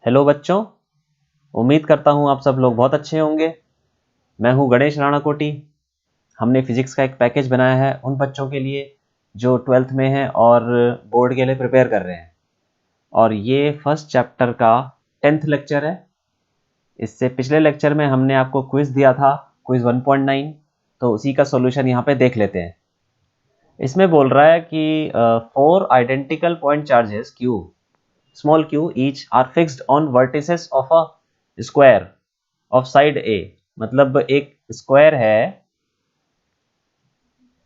Hello बच्चों, उम्मीद करता हूँ आप सब लोग बहुत अच्छे होंगे। मैं हूँ गणेश राणा कोटी। हमने फिजिक्स का एक पैकेज बनाया है उन बच्चों के लिए जो 12th में हैं और बोर्ड के लिए प्रिपेयर कर रहे हैं। और ये फर्स्ट चैप्टर का 10th लेक्चर है। इससे पिछले लेक्चर में हमने आपको क्विज दिया था, क्विज 1.9, तो उसी का सॉल्यूशन यहाँ पे देख लेते हैं। इसमें बोल रहा है कि 4 identical point charges Q, small q each are fixed on vertices of a square of side A। मतलब एक स्क्वायर है,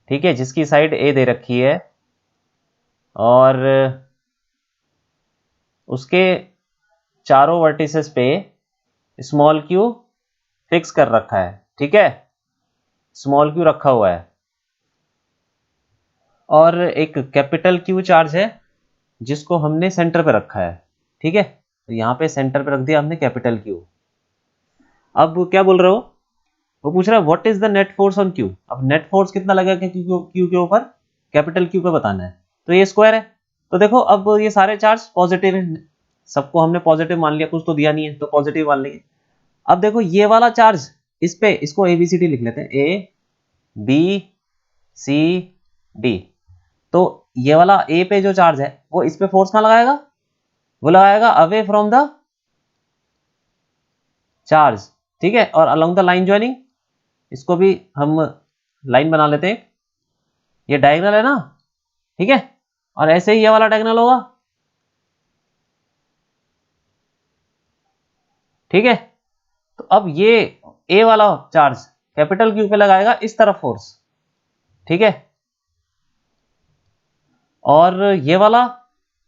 ठीक है, जिसकी साइड A दे रखी है और उसके चारों वर्टिसेस पे स्मॉल q फिक्स कर रखा है। ठीक है, स्मॉल q रखा हुआ है और एक कैपिटल Q चार्ज है जिसको हमने सेंटर पे रखा है। ठीक है, तो यहाँ पे सेंटर पे रख दिया हमने कैपिटल Q। अब क्या बोल रहे हो, वो पूछ रहा है what is the net force on Q। अब नेट फोर्स कितना लगेगा Q के ऊपर, कैपिटल Q पे बताना है। तो ये स्क्वायर है, तो देखो अब ये सारे चार्ज पॉजिटिव है, सबको हमने पॉजिटिव मान लिया, कुछ तो दिया नहीं है तो पॉजिटिव मान लेंगे। अब देखो ये वाला चार्ज, इस पे इसको ABCD लिख लेते हैं, ABCD। तो ये वाला A पे जो चार्ज है वो इस पे फोर्स कहाँ लगाएगा, वो लगाएगा अवे फ्रॉम द चार्ज। ठीक है, और अलोंग द लाइन ज्वाइनिंग, इसको भी हम लाइन बना लेते हैं, ये डायगोनल है ना। ठीक है, और ऐसे ही ये वाला डायगोनल होगा। ठीक है, तो अब ये ए वाला चार्ज कैपिटल Q पे लगाएगा इस तरफ फोर्स। ठीक है, और ये वाला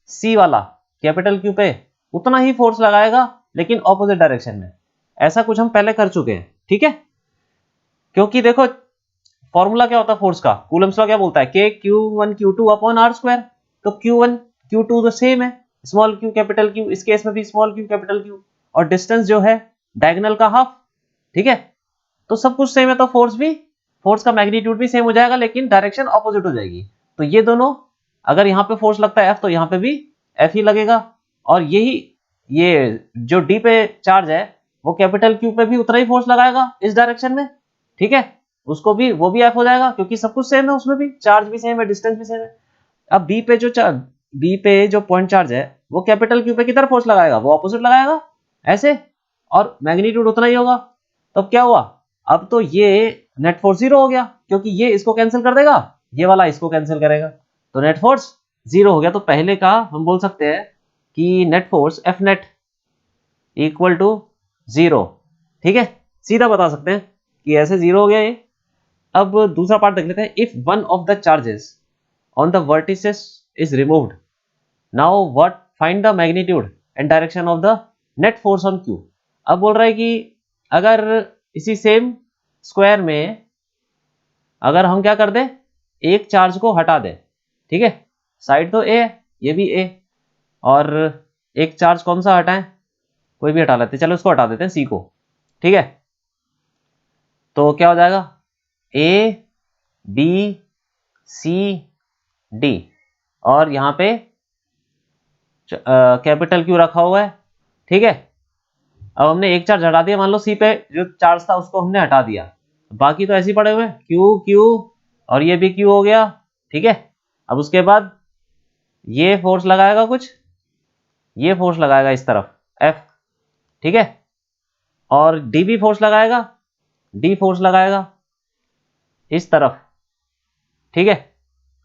C वाला कैपिटल Q पे उतना ही फोर्स लगाएगा लेकिन ऑपोजिट डायरेक्शन में। ऐसा कुछ हम पहले कर चुके हैं। ठीक है, क्योंकि देखो फॉर्मूला क्या होता है फोर्स का, कूलम्स लॉ क्या बोलता है, K Q1 Q2 upon R square. तो Q1 Q2 तो सेम है, स्मॉल q कैपिटल Q, इस केस में भी स्मॉल q कैपिटल Q, और डिस्टेंस जो है डायगोनल का हाफ। ठीक है, तो सब कुछ सेम है, तो फोर्स का मैग्नीट्यूड भी सेम हो जाएगा लेकिन डायरेक्शन ऑपोजिट हो जाएगी। तो ये दोनों, अगर यहाँ पे फोर्स लगता है F तो यहाँ पे भी F ही लगेगा। और ये जो D पे चार्ज है वो कैपिटल Q पे भी उतना ही फोर्स लगाएगा इस डायरेक्शन में। ठीक है, उसको भी, वो भी F हो जाएगा क्योंकि सब कुछ सेम है, उसमें भी चार्ज भी सेम है, डिस्टेंस भी सेम है। अब B पे जो पॉइंट चार्ज है वो कैपिटल Q पे किधर फोर्स लगाएगा, वो ऑपोजिट लगाएगा ऐसे, और मैग्नीट्यूड उतना ही होगा। तो अब क्या हुआ, अब तो ये नेट फोर्स 0 हो गया क्योंकि ये इसको कैंसिल कर देगा, ये वाला इसको कैंसिल करेगा, तो नेट फोर्स 0 हो गया। तो पहले का हम बोल सकते हैं कि net force F net equal to 0। ठीक है, सीधा बता सकते हैं कि ऐसे 0 हो गया ये। अब दूसरा पार्ट देख लेते हैं, if one of the charges on the vertices is removed, now what, find the magnitude and direction of the net force on Q। अब बोल रहा है कि अगर इसी सेम स्क्वायर में अगर हम क्या कर दें, एक चार्ज को हटा दें। ठीक है, साइड तो A है, ये भी A, और एक चार्ज कौन सा हटाएं, कोई भी हटा लेते हैं, चलो उसको हटा देते हैं, C को। ठीक है, तो क्या हो जाएगा, A B C D, और यहाँ पे कैपिटल Q रखा हुआ है। ठीक है, अब हमने एक चार्ज हटा दिया, मान लो C पे जो चार्ज था उसको हमने हटा दिया, बाकी तो ऐसे ही पड़े हुए हैं, Q और ये भी Q हो गया। ठीक है, अब उसके बाद ये फोर्स लगाएगा कुछ, ये फोर्स लगाएगा इस तरफ F। ठीक है, और D भी फोर्स लगाएगा, D फोर्स लगाएगा इस तरफ। ठीक है,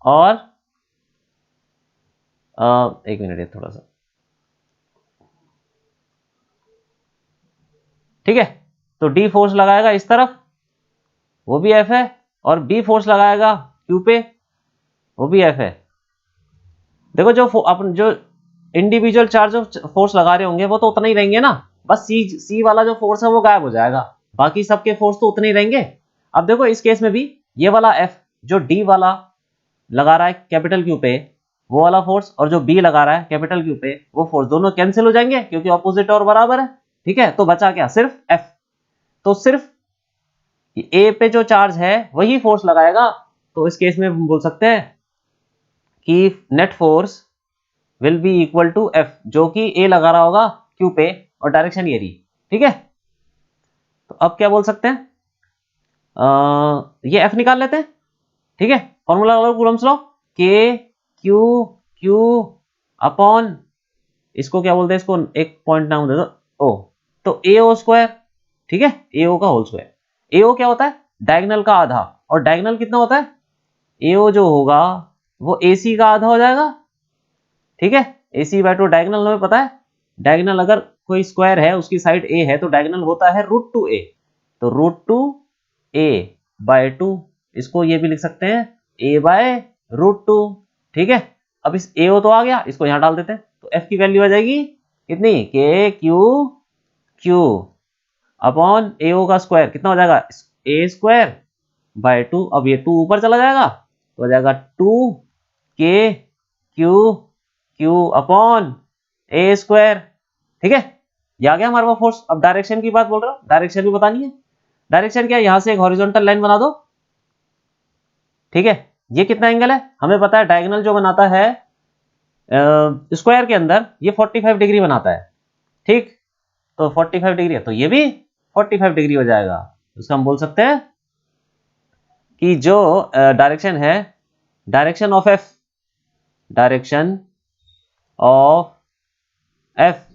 और एक मिनट है थोड़ा सा। ठीक है, तो D फोर्स लगाएगा इस तरफ, वो भी F है, और B फोर्स लगाएगा Q पे, वो भी F है। देखो जो इंडिविजुअल चार्ज फोर्स लगा रहे होंगे वो तो उतना ही रहेंगे ना, बस सी वाला जो फोर्स है वो गायब हो जाएगा, बाकी सबके फोर्स तो उतने ही रहेंगे। अब देखो इस केस में भी ये वाला F जो D वाला लगा रहा है कैपिटल Q पे, वो वाला फोर्स, और जो B लगा रहा है कैपिटल Q पे, वो फोर्स दोनों कैंसिल हो जाएंगे क्योंकि ऑपोजिट और बराबर है। ठीक है, तो बचा क्या, सिर्फ F। तो सिर्फ A पे जो चार्ज है वही फोर्स लगाएगा, तो इस केस में हम बोल सकते हैं कि net force will be equal to F, जो कि A लगा रहा होगा क्यू पे और डायरेक्शन ये रही, ठीक है। तो अब क्या बोल सकते हैं, ये एफ निकाल लेते हैं, ठीक है। फॉर्मूला लगा लो कूलम्स लॉ, के क्यू क्यू अपॉन, इसको क्या बोलते हैं, इसको एक पॉइंट नाम दे दो ओ, तो ए ओ स्क्वायर, ठीक है, ए ओ का होल स्क्वायर। ए ओ क्या होता है, डायगोनल का आधा, और डायगोनल कितना होता है, ए ओ जो होगा वो ए सी का आधा हो जाएगा, ठीक है। ए सी बाय टू डायगोनल हमें पता है, डायगोनल अगर कोई स्क्वायर है उसकी साइड ए है तो डायगोनल होता है रूट टू ए, तो root two a by two, इसको ये भी लिख सकते हैं ए बाय रूट टू, ठीक है। अब इस ए ओ तो आ गया, इसको यहां डाल देते हैं, तो एफ की वैल्यू आ जाएगी कितनी, के क्यू क्यू अपॉन ए ओ का स्क्वायर कितना हो जाएगा, ए स्क्वायर बाय टू, अब ये टू ऊपर चला जाएगा तो हो जाएगा टू के क्यू क्यू अपॉन ए स्क्वायर, ठीक है। ये आ गया हमारे पास फोर्स। अब डायरेक्शन की बात बोल रहा हूं, डायरेक्शन भी बतानी है। डायरेक्शन क्या है, यहां से एक हॉरिजॉन्टल लाइन बना दो, ठीक है। ये कितना एंगल है हमें पता है, डायगोनल जो बनाता है स्क्वायर के अंदर ये 45 डिग्री बनाता है, ठीक। तो 45 डिग्री है तो ये भी 45 डिग्री हो जाएगा। उसका हम बोल सकते हैं कि जो डायरेक्शन है, direction of F, direction of F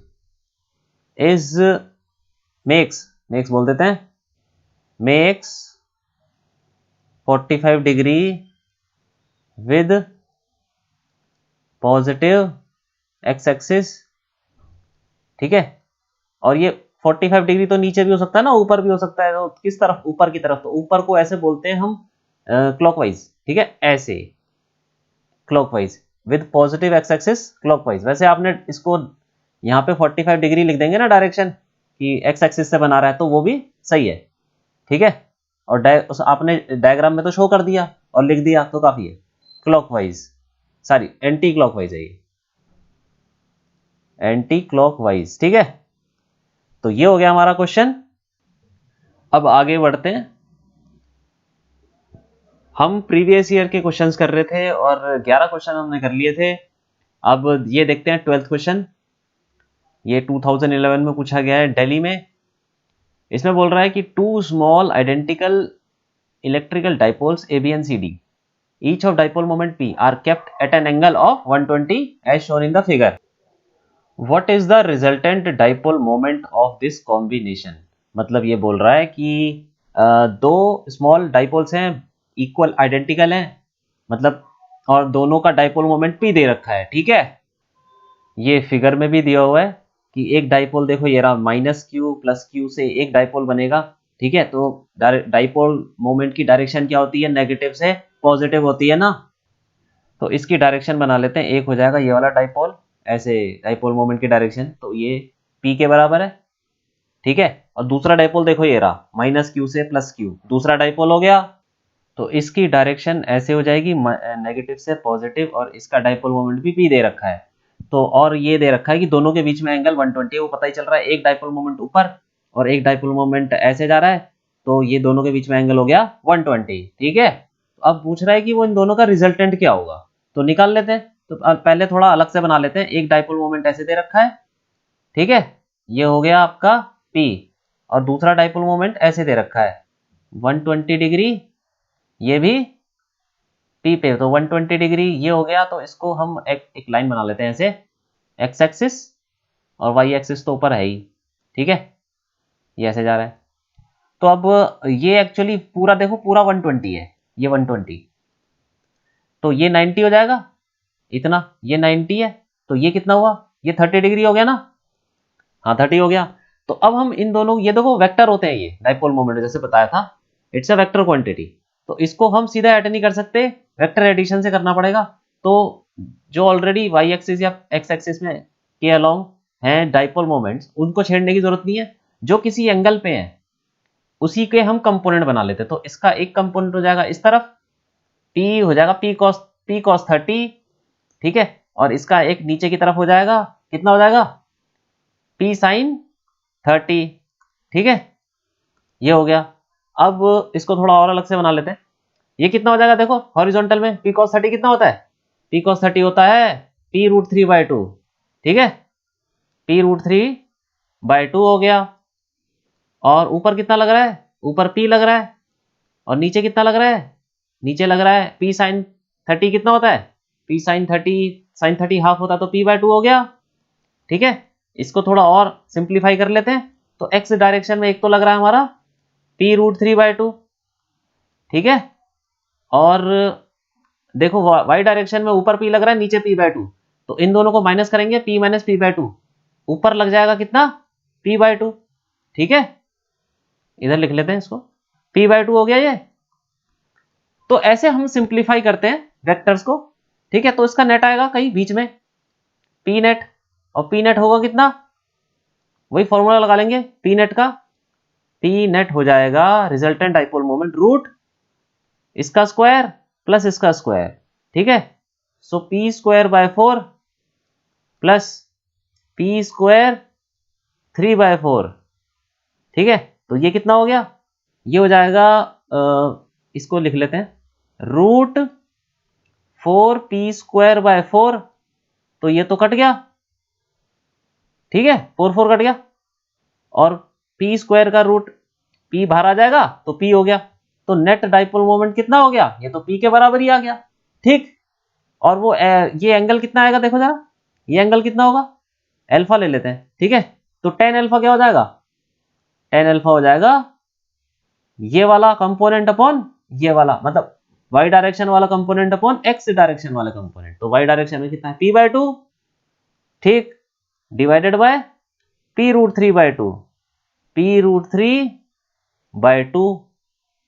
is makes बोल देते हैं, makes 45 degree with positive x axis, ठीक है। और ये 45 डिग्री तो नीचे भी हो सकता है ना, ऊपर भी हो सकता है, तो किस तरफ, ऊपर की तरफ, तो ऊपर को ऐसे बोलते हैं हम क्लॉकवाइज, ठीक है, ऐसे clockwise with positive x axis clockwise. वैसे आपने इसको यहाँ पे 45 डिग्री लिख देंगे ना डायरेक्शन कि एक्स एक्सिस से बना रहा है, तो वो भी सही है, ठीक है। और आपने डायग्राम में तो शो कर दिया और लिख दिया तो काफी है। क्लॉकवाइज, सॉरी एंटी क्लॉकवाइज है ये, एंटी क्लॉकवाइज, ठीक है। तो ये हो गया हमारा क्वेश्चन। अब आगे बढ़ते हैं। हम प्रीवियस ईयर के क्वेश्चंस कर रहे थे और 11 क्वेश्चन हमने कर लिए थे। अब ये देखते हैं 12th क्वेश्चन। ये 2011 में पूछा गया है दिल्ली में। इसमें बोल रहा है कि two small identical electrical dipoles A B and C D, each of dipole moment P are kept at an angle of 120 as shown in the figure. What is the resultant dipole moment of this combination. मतलब ये बोल रहा है कि दो small dipoles हैं, equal identical हैं, मतलब, और दोनों का डाइपोल मोमेंट P दे रखा है, ठीक है। ये फिगर में भी दिया हुआ है कि एक डाइपोल देखो ये रहा, माइनस क्यू प्लस क्यू से एक डाइपोल बनेगा, ठीक है। तो डाइपोल मोमेंट की डायरेक्शन क्या होती है, नेगेटिव से पॉजिटिव होती है ना। तो इसकी डायरेक्शन बना लेते हैं, एक हो जाएगा ये वाला डाइपोल, ऐसे डाइपोल मोमेंट की डायरेक्शन, तो ये P के बराबर है, ठीक है। और दूसरा डाइपोल देखो ये रहा, माइनस क्यू से प्लस क्यू, दूसरा डाइपोल हो गया, तो इसकी डायरेक्शन ऐसे हो जाएगी नेगेटिव से पॉजिटिव, और इसका डाइपोल मोमेंट भी P दे रखा है। तो और ये दे रखा है कि दोनों के बीच में एंगल 120, वो पता ही चल रहा है। एक डाइपोल मोमेंट ऊपर और एक डाइपोल मोमेंट ऐसे जा रहा है, तो ये दोनों के बीच में एंगल हो गया 120, ठीक है। तो अब पूछ रहा है कि वो इन दोनों का रिजल्टेंट क्या होगा, तो निकाल लेते हैं। तो पहले थोड़ा अलग से बना लेते हैं। एक डाइपोल मोमेंट ऐसे दे रखा है, ठीक है, ये हो गया आपका P, और दूसरा डाइपोल मोमेंट ऐसे दे रखा है 120 डिग्री, ये भी P पे, तो 120 डिग्री ये हो गया। तो इसको हम एक लाइन बना लेते हैं ऐसे, एक्स एक्सिस और वाई एक्सिस तो ऊपर है ही, ठीक है, ये ऐसे जा रहा है। तो अब ये एक्चुअली पूरा देखो, पूरा 120 है, ये 120, तो ये 90 हो जाएगा इतना, ये 90 है, तो ये कितना हुआ, ये 30 डिग्री हो गया ना, हाँ 30 हो गया। तो अब हम इन दोनों, ये देखो वेक्टर होते हैं ये डाइपोल मोमेंट, जैसे बताया था, इट्स अ वेक्टर क्वांटिटी, तो इसको हम सीधा ऐड नहीं कर सकते, वेक्टर एडिशन से करना पड़ेगा। तो जो ऑलरेडी वाई एक्सिस या एक्स एक्सिस में के अलोंग हैं डाइपोल मोमेंट्स, उनको छेड़ने की जरूरत नहीं है, जो किसी एंगल पे है उसी के हम कंपोनेंट बना लेते हैं। तो इसका एक कंपोनेंट हो जाएगा इस तरफ, P हो जाएगा P cos 30, ठीक है, और इसका एक नीचे की तरफ हो जाएगा, कितना हो जाएगा, P sin 30, ठीक है, ये हो गया। अब इसको थोड़ा और अलग से बना लेते हैं। ये कितना हो जाएगा, देखो हॉरिजॉन्टल में P cos 30 कितना होता है, P cos 30 होता है P√3/2, ठीक है, P√3 बाय 2 हो गया। और ऊपर कितना लग रहा है, ऊपर P लग रहा है। और नीचे कितना लग रहा है, नीचे लग रहा है P sin 30 कितना होता है, P sin 30 हाफ होता है, तो P बाय 2 हो गया। ठीक है, इसको थोड़ा और सिंप्लीफाई कर लेते हैं। तो एक्स डायरेक्शन में एक तो लग रहा है हमारा P√3/2। ठीक है, और देखो वाई डायरेक्शन में ऊपर P लग रहा है, नीचे P/2। तो इन दोनों को माइनस करेंगे, P - P/2, ऊपर लग जाएगा कितना, P/2। ठीक है, इधर लिख लेते हैं इसको, P/2 हो गया ये। तो ऐसे हम सिंप्लीफाई करते हैं वेक्टर्स को। ठीक है, तो इसका नेट आएगा कहीं बीच में, P नेट, और P नेट होगा कितना, वही फॉर्मूला लगा लेंगे P नेट का। P नेट हो जाएगा रिजल्टेंट डाइपोल मोमेंट रूट इसका स्क्वायर प्लस इसका स्क्वायर। ठीक है, सो P²/4 प्लस P² 3/4। ठीक है, तो ये कितना हो गया, ये हो जाएगा इसको लिख लेते हैं √4P²/4। तो ये तो कट गया, ठीक है, 4 कट गया, और P² का रूट P बाहर आ जाएगा तो P हो गया। तो नेट डाइपोल मोमेंट कितना हो गया, ये तो P के बराबर ही आ गया। ठीक, और वो ये एंगल कितना आएगा, देखो जरा, ये एंगल कितना होगा, अल्फा ले लेते हैं। ठीक है, तो tan अल्फा क्या हो जाएगा, tan अल्फा हो जाएगा ये वाला कंपोनेंट अपॉन ये वाला, मतलब y डायरेक्शन वाला कंपोनेंट अपॉन x डायरेक्शन वाला कंपोनेंट। तो y डायरेक्शन में कितना है, P/2, ठीक, डिवाइडेड बाय P√3/2, P√3/2।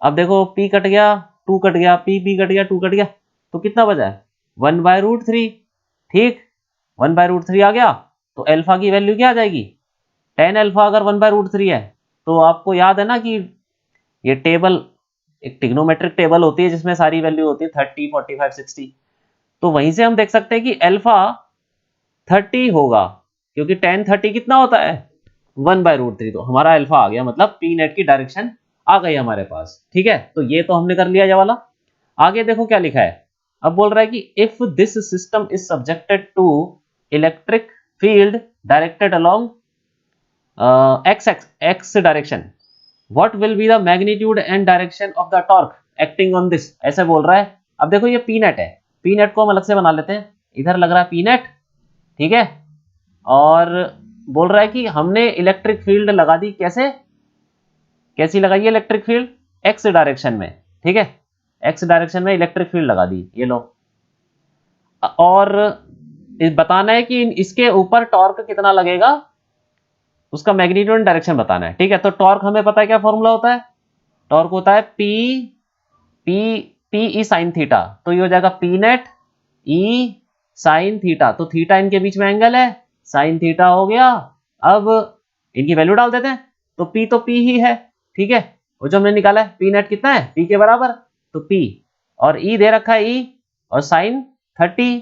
अब देखो P कट गया, 2 कट गया, P कट गया, 2 कट गया, तो कितना बचा है, 1/√3। ठीक, 1/√3 आ गया। तो अल्फा की वैल्यू क्या आ जाएगी, tan अल्फा अगर 1/√3 है, तो आपको याद है ना कि ये टेबल एक ट्रिग्नोमेट्रिक टेबल होती है जिसमें सारी वैल्यू होती है 30, 45, 60। तो वहीं से हम देख सकते हैं कि अल्फा 30 होगा, क्योंकि tan 30 कितना होता है, 1/√3। तो हमारा अल्फा आ गया, मतलब P नेट की डायरेक्शन आ गई हमारे पास। ठीक है, तो ये तो हमने कर लिया ये वाला। आगे देखो क्या लिखा है, अब बोल रहा है कि if this system is subjected to electric field directed along x direction, what will be the magnitude and direction of the torque acting on this, ऐसे बोल रहा है। अब देखो ये P नेट है, P नेट को हम अलग से बना लेते हैं, इधर लग रहा है P नेट। ठीक है, और बोल रहा है कि हमने इलेक्ट्रिक फील्ड लगा दी, कैसे, कैसी लगाई है इलेक्ट्रिक फील्ड, एक्स डायरेक्शन में। ठीक है, एक्स डायरेक्शन में इलेक्ट्रिक फील्ड लगा दी, ये लो। और बताना है कि इसके ऊपर टॉर्क कितना लगेगा, उसका मैग्नीट्यूड डायरेक्शन बताना है। ठीक है, तो टॉर्क हमें पता है क्या फॉर्मूला होता है, टॉर्क होता है पी ई साइन थीटा। तो ये हो जाएगा P नेट ई साइन थीटा। तो थीटा इनके बीच में एंगल है, साइन थीटा हो गया। अब इनकी वैल्यू डाल देते हैं, तो P तो P ही है। ठीक है, वो जो हमने निकाला है P नेट कितना है, P के बराबर, तो P, और E दे रखा है E, और साइन 30,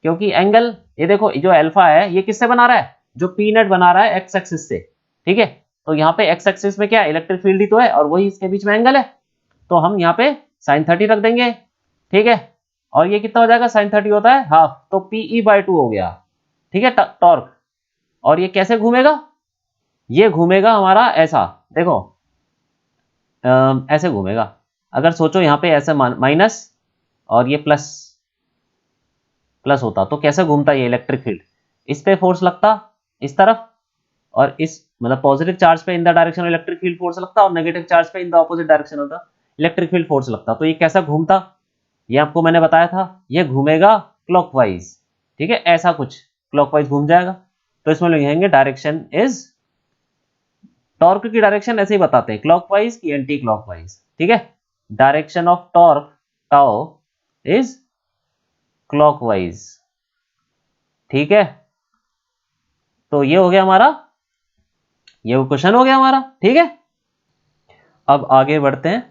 क्योंकि एंगल ये देखो जो अल्फा है ये किससे बना रहा है, जो P नेट बना रहा है एक्स एक्सिस से। ठीक है, तो यहाँ पे एक्स एक्सिस में क्या है, इलेक्ट्रिक फील्ड ही तो है, और वही इसके बीच में एंगल है, तो हम यहाँ पे साइन 30 रख देंगे। ठीक है, और ये कितना हो जाएगा, साइन 30 होता है हाफ, तो Pe/2 हो गया। ठीक है, टॉर्क। और ये कैसे घूमेगा, ये घूमेगा हमारा ऐसा, देखो ऐसे घूमेगा। अगर सोचो यहाँ पे ऐसे माइनस और ये प्लस प्लस होता तो कैसे घूमता ये इलेक्ट्रिक फील्ड, इस पे फोर्स लगता इस तरफ, और इस मतलब पॉजिटिव चार्ज पे in the direction electric field force लगता, और नेगेटिव चार्ज पे in the opposite direction of the electric field force लगता। तो ये कैसा घूमता, ये आपको मैंने बताया था, ये घूमेगा क्लॉकवाइज। ठीक है, ऐसा कुछ क्लॉकवाइज घूम जाएगा। तो इसमें लिखेंगे डायरेक्शन इज, टॉर्क की डायरेक्शन ऐसे ही बताते हैं, क्लॉकवाइज की एंटी क्लॉकवाइज। ठीक है, direction of torque tau is clockwise. ठीक है, तो ये हो गया हमारा, ये क्वेश्चन हो गया हमारा। ठीक है, अब आगे बढ़ते हैं,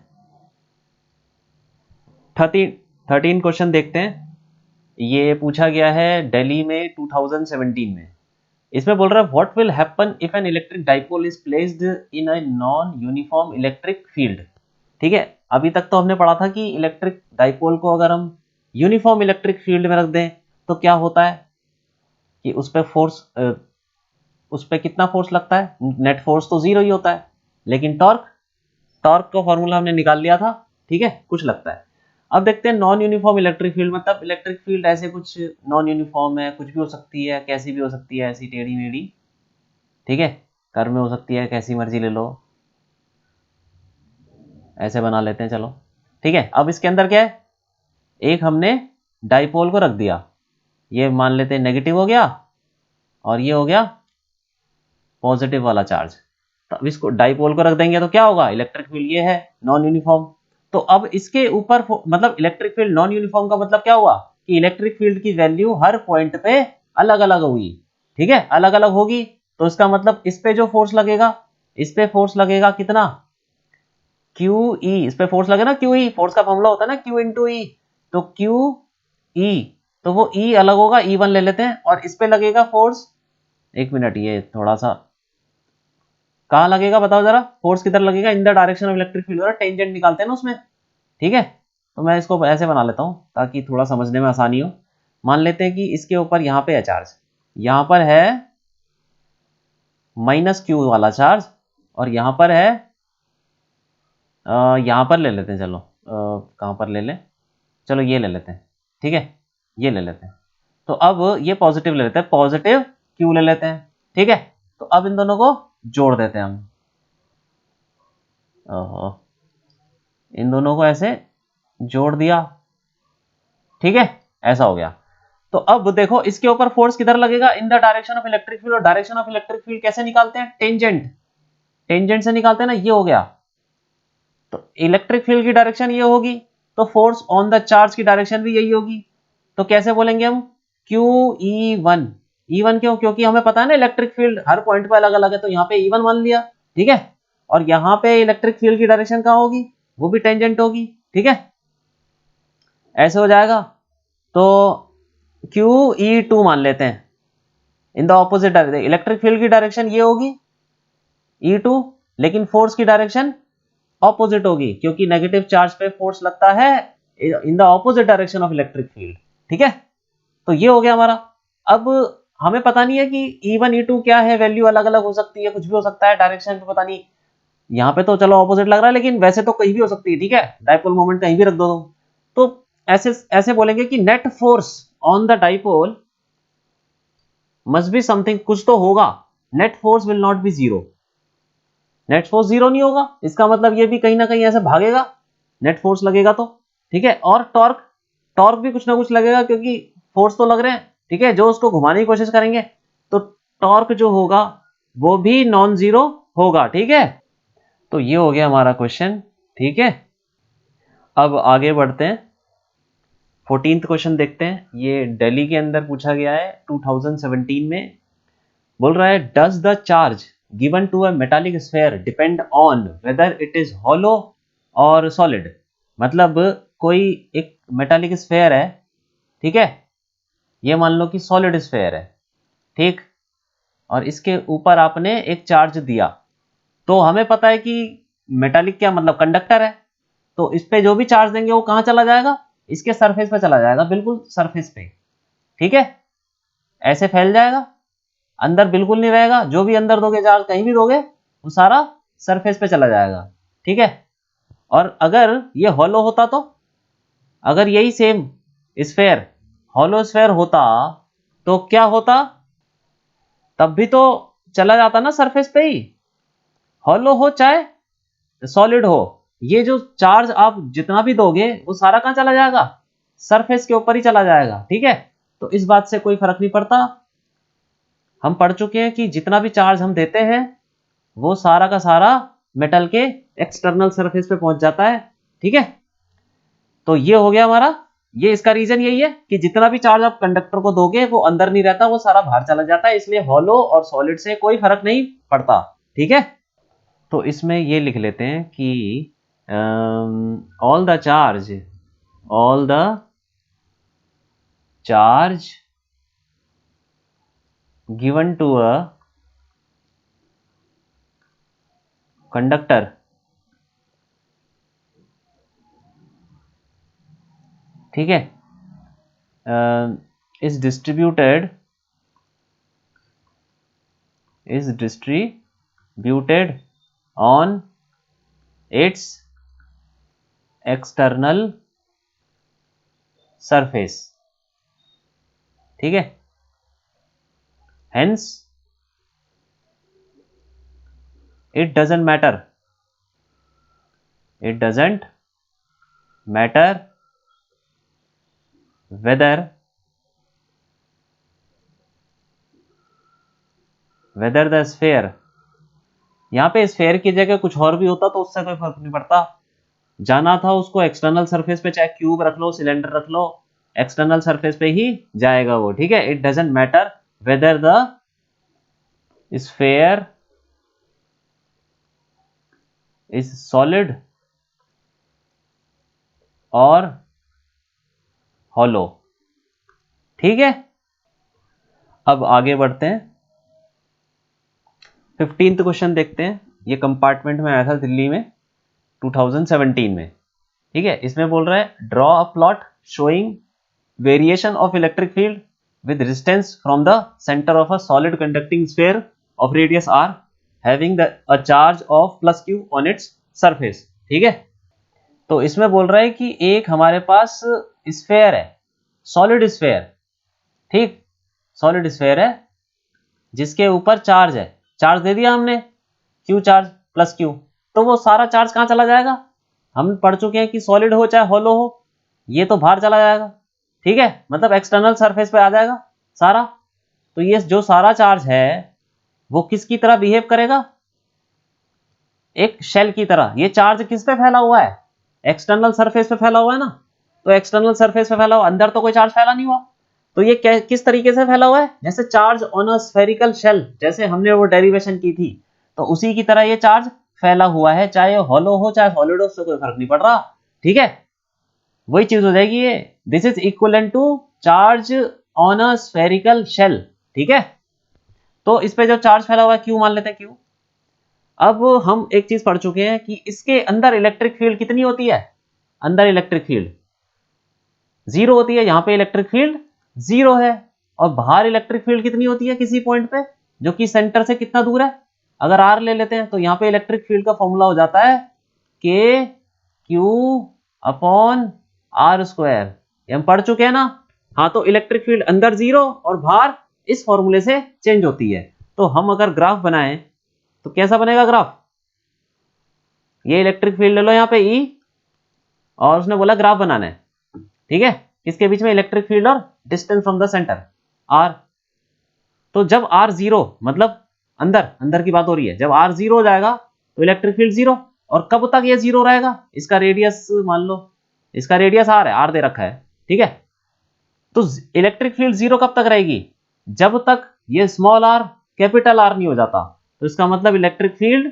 13 क्वेश्चन देखते हैं। ये पूछा गया है दिल्ली में 2017 में। इसमें बोल रहा है what will happen if N electric dipole is placed in a non uniform electric field. ठीक है, अभी तक तो हमने पढ़ा था कि इलेक्ट्रिक डाइपोल को अगर हम यूनिफॉर्म इलेक्ट्रिक फील्ड में रख दें तो क्या होता है कि उस पर फोर्स उस पर कितना फोर्स लगता है, नेट फोर्स तो जीरो ही होता है, लेकिन टॉर्क, टॉर्क का फॉर्मूला हमने निकाल लिया था, ठीक है, कुछ लगता है। अब देखते हैं नॉन यूनिफॉर्म इलेक्ट्रिक फील्ड, मतलब इलेक्ट्रिक फील्ड ऐसे कुछ नॉन यूनिफॉर्म है, कुछ भी हो सकती है, कैसी भी हो सकती है, ऐसी टेढ़ी मेढ़ी, ठीक है, कर्व में हो सकती है, कैसी मर्जी ले लो, ऐसे बना लेते हैं, चलो ठीक है। अब इसके अंदर क्या है, एक हमने डाइपोल को रख दिया, ये मान लेते हैं नेगेटिव हो गया, और ये हो गया पॉजिटिव वाला चार्ज। तो अब इसको डाइपोल को रख देंगे तो क्या होगा, इलेक्ट्रिक फील्ड ये है नॉन यूनिफॉर्म। तो अब इसके ऊपर मतलब इलेक्ट्रिक फील्ड नॉन यूनिफॉर्म का मतलब क्या हुआ कि इलेक्ट्रिक फील्ड की वैल्यू हर पॉइंट पे अलग अलग होगी, ठीक है, अलग अलग होगी। तो इसका मतलब इस पे जो फोर्स लगेगा, इस पे फोर्स लगेगा कितना, क्यू ई, इस पे फोर्स लगे ना, क्यू ई, फोर्स का फॉर्मूला होता है ना क्यू इंटू ई, तो क्यू ई, तो वो ई अलग होगा, ई वन ले लेते हैं, और इस पे लगेगा फोर्स, एक मिनट, ये थोड़ा सा कहाँ लगेगा बताओ जरा, फोर्स किधर लगेगा, in the direction of electric field, tangent निकालते हैं ना उसमें, ठीक है। तो मैं इसको ऐसे बना लेता हूँ ताकि थोड़ा समझने में आसानी हो। मान लेते हैं कि इसके ऊपर यहाँ पे है चार्ज, यहाँ पर है माइनस क्यू वाला चार्ज, और यहाँ पर है यहाँ पर ले लेते हैं, चलो कहाँ पर ले लें, चलो ये ले लेते हैं, ठीक है, ये ले लेते हैं। तो अब ये पॉजिटिव ले लेते हैं, पॉजिटिव क्यू ले लेते हैं, ठीक है। तो अब इन दोनों को जोड़ देते हैं हम, इन दोनों को ऐसे जोड़ दिया, ठीक है, ऐसा हो गया। तो अब देखो इसके ऊपर फोर्स किधर लगेगा, in the direction of electric field, और डायरेक्शन ऑफ इलेक्ट्रिक फील्ड कैसे निकालते हैं, टेंजेंट, टेंजेंट से निकालते हैं ना, ये हो गया। तो इलेक्ट्रिक फील्ड की डायरेक्शन ये होगी, तो फोर्स ऑन द चार्ज की डायरेक्शन भी यही होगी। तो कैसे बोलेंगे हम, Q E one, E one क्यों, क्योंकि हमें पता है ना इलेक्ट्रिक फील्ड हर पॉइंट पे अलग अलग है, तो यहाँ पे ई वन मान लिया, ठीक है। और यहाँ पे इलेक्ट्रिक फील्ड की डायरेक्शन कहाँ होगी, वो भी टेंजेंट होगी, ठीक है, ऐसे हो जाएगा। तो क्यू ई टू मान लेते हैं, in the opposite direction, electric field की डायरेक्शन ये होगी ई टू, लेकिन फोर्स की डायरेक्शन ऑपोजिट होगी, क्योंकि नेगेटिव चार्ज पे फोर्स लगता है in the opposite direction of electric field, ठीक है। तो ये हो गया हमारा। अब हमें पता नहीं है कि E1 E2 क्या है, वैल्यू अलग अलग हो सकती है, कुछ भी हो सकता है, डायरेक्शन पे पता नहीं, यहाँ पे तो चलो ऑपोजिट लग रहा है, लेकिन वैसे तो कहीं भी हो सकती है, ठीक है, डाइपोल मोमेंट कहीं भी रख दो। तो ऐसे ऐसे बोलेंगे कि net force on the dipole must be something, कुछ तो होगा, net force will not be zero, net force zero नहीं होगा, इसका मतलब ये भी कहीं ना कहीं ऐसे भागेगा, नेट फोर्स लगेगा तो, ठीक है। और टॉर्क, टॉर्क भी कुछ ना कुछ लगेगा, क्योंकि फोर्स तो लग रहे हैं, ठीक है, जो उसको घुमाने की कोशिश करेंगे, तो टॉर्क जो होगा वो भी नॉन जीरो होगा, ठीक है। तो ये हो गया हमारा क्वेश्चन, ठीक है। अब आगे बढ़ते हैं, 14th क्वेश्चन देखते हैं। ये दिल्ली के अंदर पूछा गया है 2017 में। बोल रहा है does the charge given to a metallic sphere depend on whether it is hollow और सॉलिड। मतलब कोई एक मेटालिक स्फीयर है, ठीक है, ये मान लो कि सॉलिड स्फीयर है, ठीक, और इसके ऊपर आपने एक चार्ज दिया, तो हमें पता है कि मेटालिक क्या मतलब कंडक्टर है, तो इस पे जो भी चार्ज देंगे वो कहां चला जाएगा, इसके सरफेस पे चला जाएगा, बिल्कुल सरफेस पे, ठीक है, ऐसे फैल जाएगा, अंदर बिल्कुल नहीं रहेगा, जो भी अंदर दोगे चार्ज कहीं भी दोगे वो सारा सरफेस पे चला जाएगा, ठीक है। और अगर ये हॉलो होता, तो अगर यही सेम स्फेयर हॉलो स्फेयर होता तो क्या होता, तब भी तो चला जाता ना सरफेस पे ही, हॉलो हो चाहे सॉलिड हो, ये जो चार्ज आप जितना भी दोगे वो सारा कहां चला जाएगा, सरफेस के ऊपर ही चला जाएगा, ठीक है। तो इस बात से कोई फर्क नहीं पड़ता, हम पढ़ चुके हैं कि जितना भी चार्ज हम देते हैं वो सारा का सारा मेटल के एक्सटर्नल सरफेस पे पहुंच जाता है, ठीक है। तो ये हो गया हमारा, ये इसका रीजन यही है कि जितना भी चार्ज आप कंडक्टर को दोगे वो अंदर नहीं रहता, वो सारा बाहर चला जाता है, इसलिए हॉलो और सॉलिड से कोई फर्क नहीं पड़ता, ठीक है। तो इसमें ये लिख लेते हैं कि all the charge, all the charge given to a conductor, ठीक है, is distributed is distributed on its external surface, ठीक है। hence it doesn't matter whether the sphere, यहाँ पे स्फेयर की जगह कुछ और भी होता तो उससे कोई फर्क नहीं पड़ता। जाना था उसको एक्सटर्नल सरफेस पे, चाहे क्यूब रख लो, सिलेंडर रख लो, एक्सटर्नल सरफेस पे ही जाएगा वो, ठीक है। It doesn't matter whether the sphere is solid और हॉलो, ठीक है। अब आगे बढ़ते हैं, 15th क्वेश्चन देखते हैं। ये कंपार्टमेंट में आया था दिल्ली में 2017 में, ठीक है। इसमें बोल रहा है draw a plot showing variation of electric field with distance from the centre of a solid conducting sphere of radius r having a charge of plus q on its surface, ठीक है। तो इसमें बोल रहा है कि एक हमारे पास स्फीयर है, सॉलिड स्फीयर, ठीक, सॉलिड स्फीयर है जिसके ऊपर चार्ज है, चार्ज दे दिया हमने q चार्ज प्लस q, तो वो सारा चार्ज कहाँ चला जाएगा? हम पढ़ चुके हैं कि सॉलिड हो चाहे हॉलो हो, ये तो बाहर चला जाएगा, ठीक है, मतलब एक्सटर्नल सरफेस पे आ जाएगा सारा। तो ये जो सारा चार्ज है वो किसकी तरह बिहेव करेगा? एक शेल की तरह। ये चार्ज किस पे फैला हुआ है? एक्सटर्नल सरफेस पे फैला हुआ है ना, तो एक्सटर्नल सरफेस पे फैला हुआ, अंदर तो कोई चार्ज फैला नहीं हुआ, तो ये किस तरीके से फैला हुआ है? जैसे charge on a spherical shell, जैसे हमने वो डेरिवेशन की थी, तो उसी की तरह ये चार्ज फैला हुआ है, चाहे हॉलो हो चाहे सॉलिड हो, उससे कोई फर्क नहीं पड़ रहा, ठीक है। वही चीज हो जाएगी ये, this is equal to charge on a spherical shell, ठीक है। तो इस पे जो चार्ज फैला हुआ है क्यू मान लेते हैं, क्यू। अब हम एक चीज पढ़ चुके हैं कि इसके अंदर इलेक्ट्रिक फील्ड कितनी होती है? अंदर इलेक्ट्रिक फील्ड 0 होती है, यहां पे इलेक्ट्रिक फील्ड 0 है। और बाहर इलेक्ट्रिक फील्ड कितनी होती है किसी पॉइंट पे, जो कि सेंटर से कितना दूर है? अगर आर ले लेते हैं तो यहाँ पे इलेक्ट्रिक फील्ड का फॉर्मूला हो जाता है के क्यू अपॉन आर स्क्वायर, ये हम पढ़ चुके हैं ना। हाँ, तो इलेक्ट्रिक फील्ड अंदर 0 और बाहर इस फॉर्मूले से चेंज होती है। तो हम अगर ग्राफ बनाएं तो कैसा बनेगा ग्राफ? ये इलेक्ट्रिक फील्ड ले लो यहाँ पे ई, और उसने बोला ग्राफ बनाना है, ठीक है, किसके बीच में? इलेक्ट्रिक फील्ड और distance from the centre R. तो जब आर 0, मतलब अंदर की बात हो रही है, जब आर 0 हो जाएगा तो इलेक्ट्रिक फील्ड 0। और कब तक ये 0 रहेगा? इसका रेडियस मान लो, इसका रेडियस आर है, आर दे रखा है, ठीक है। तो इलेक्ट्रिक फील्ड 0 कब तक रहेगी? जब तक ये स्मॉल आर कैपिटल आर नहीं हो जाता। तो इसका मतलब इलेक्ट्रिक फील्ड,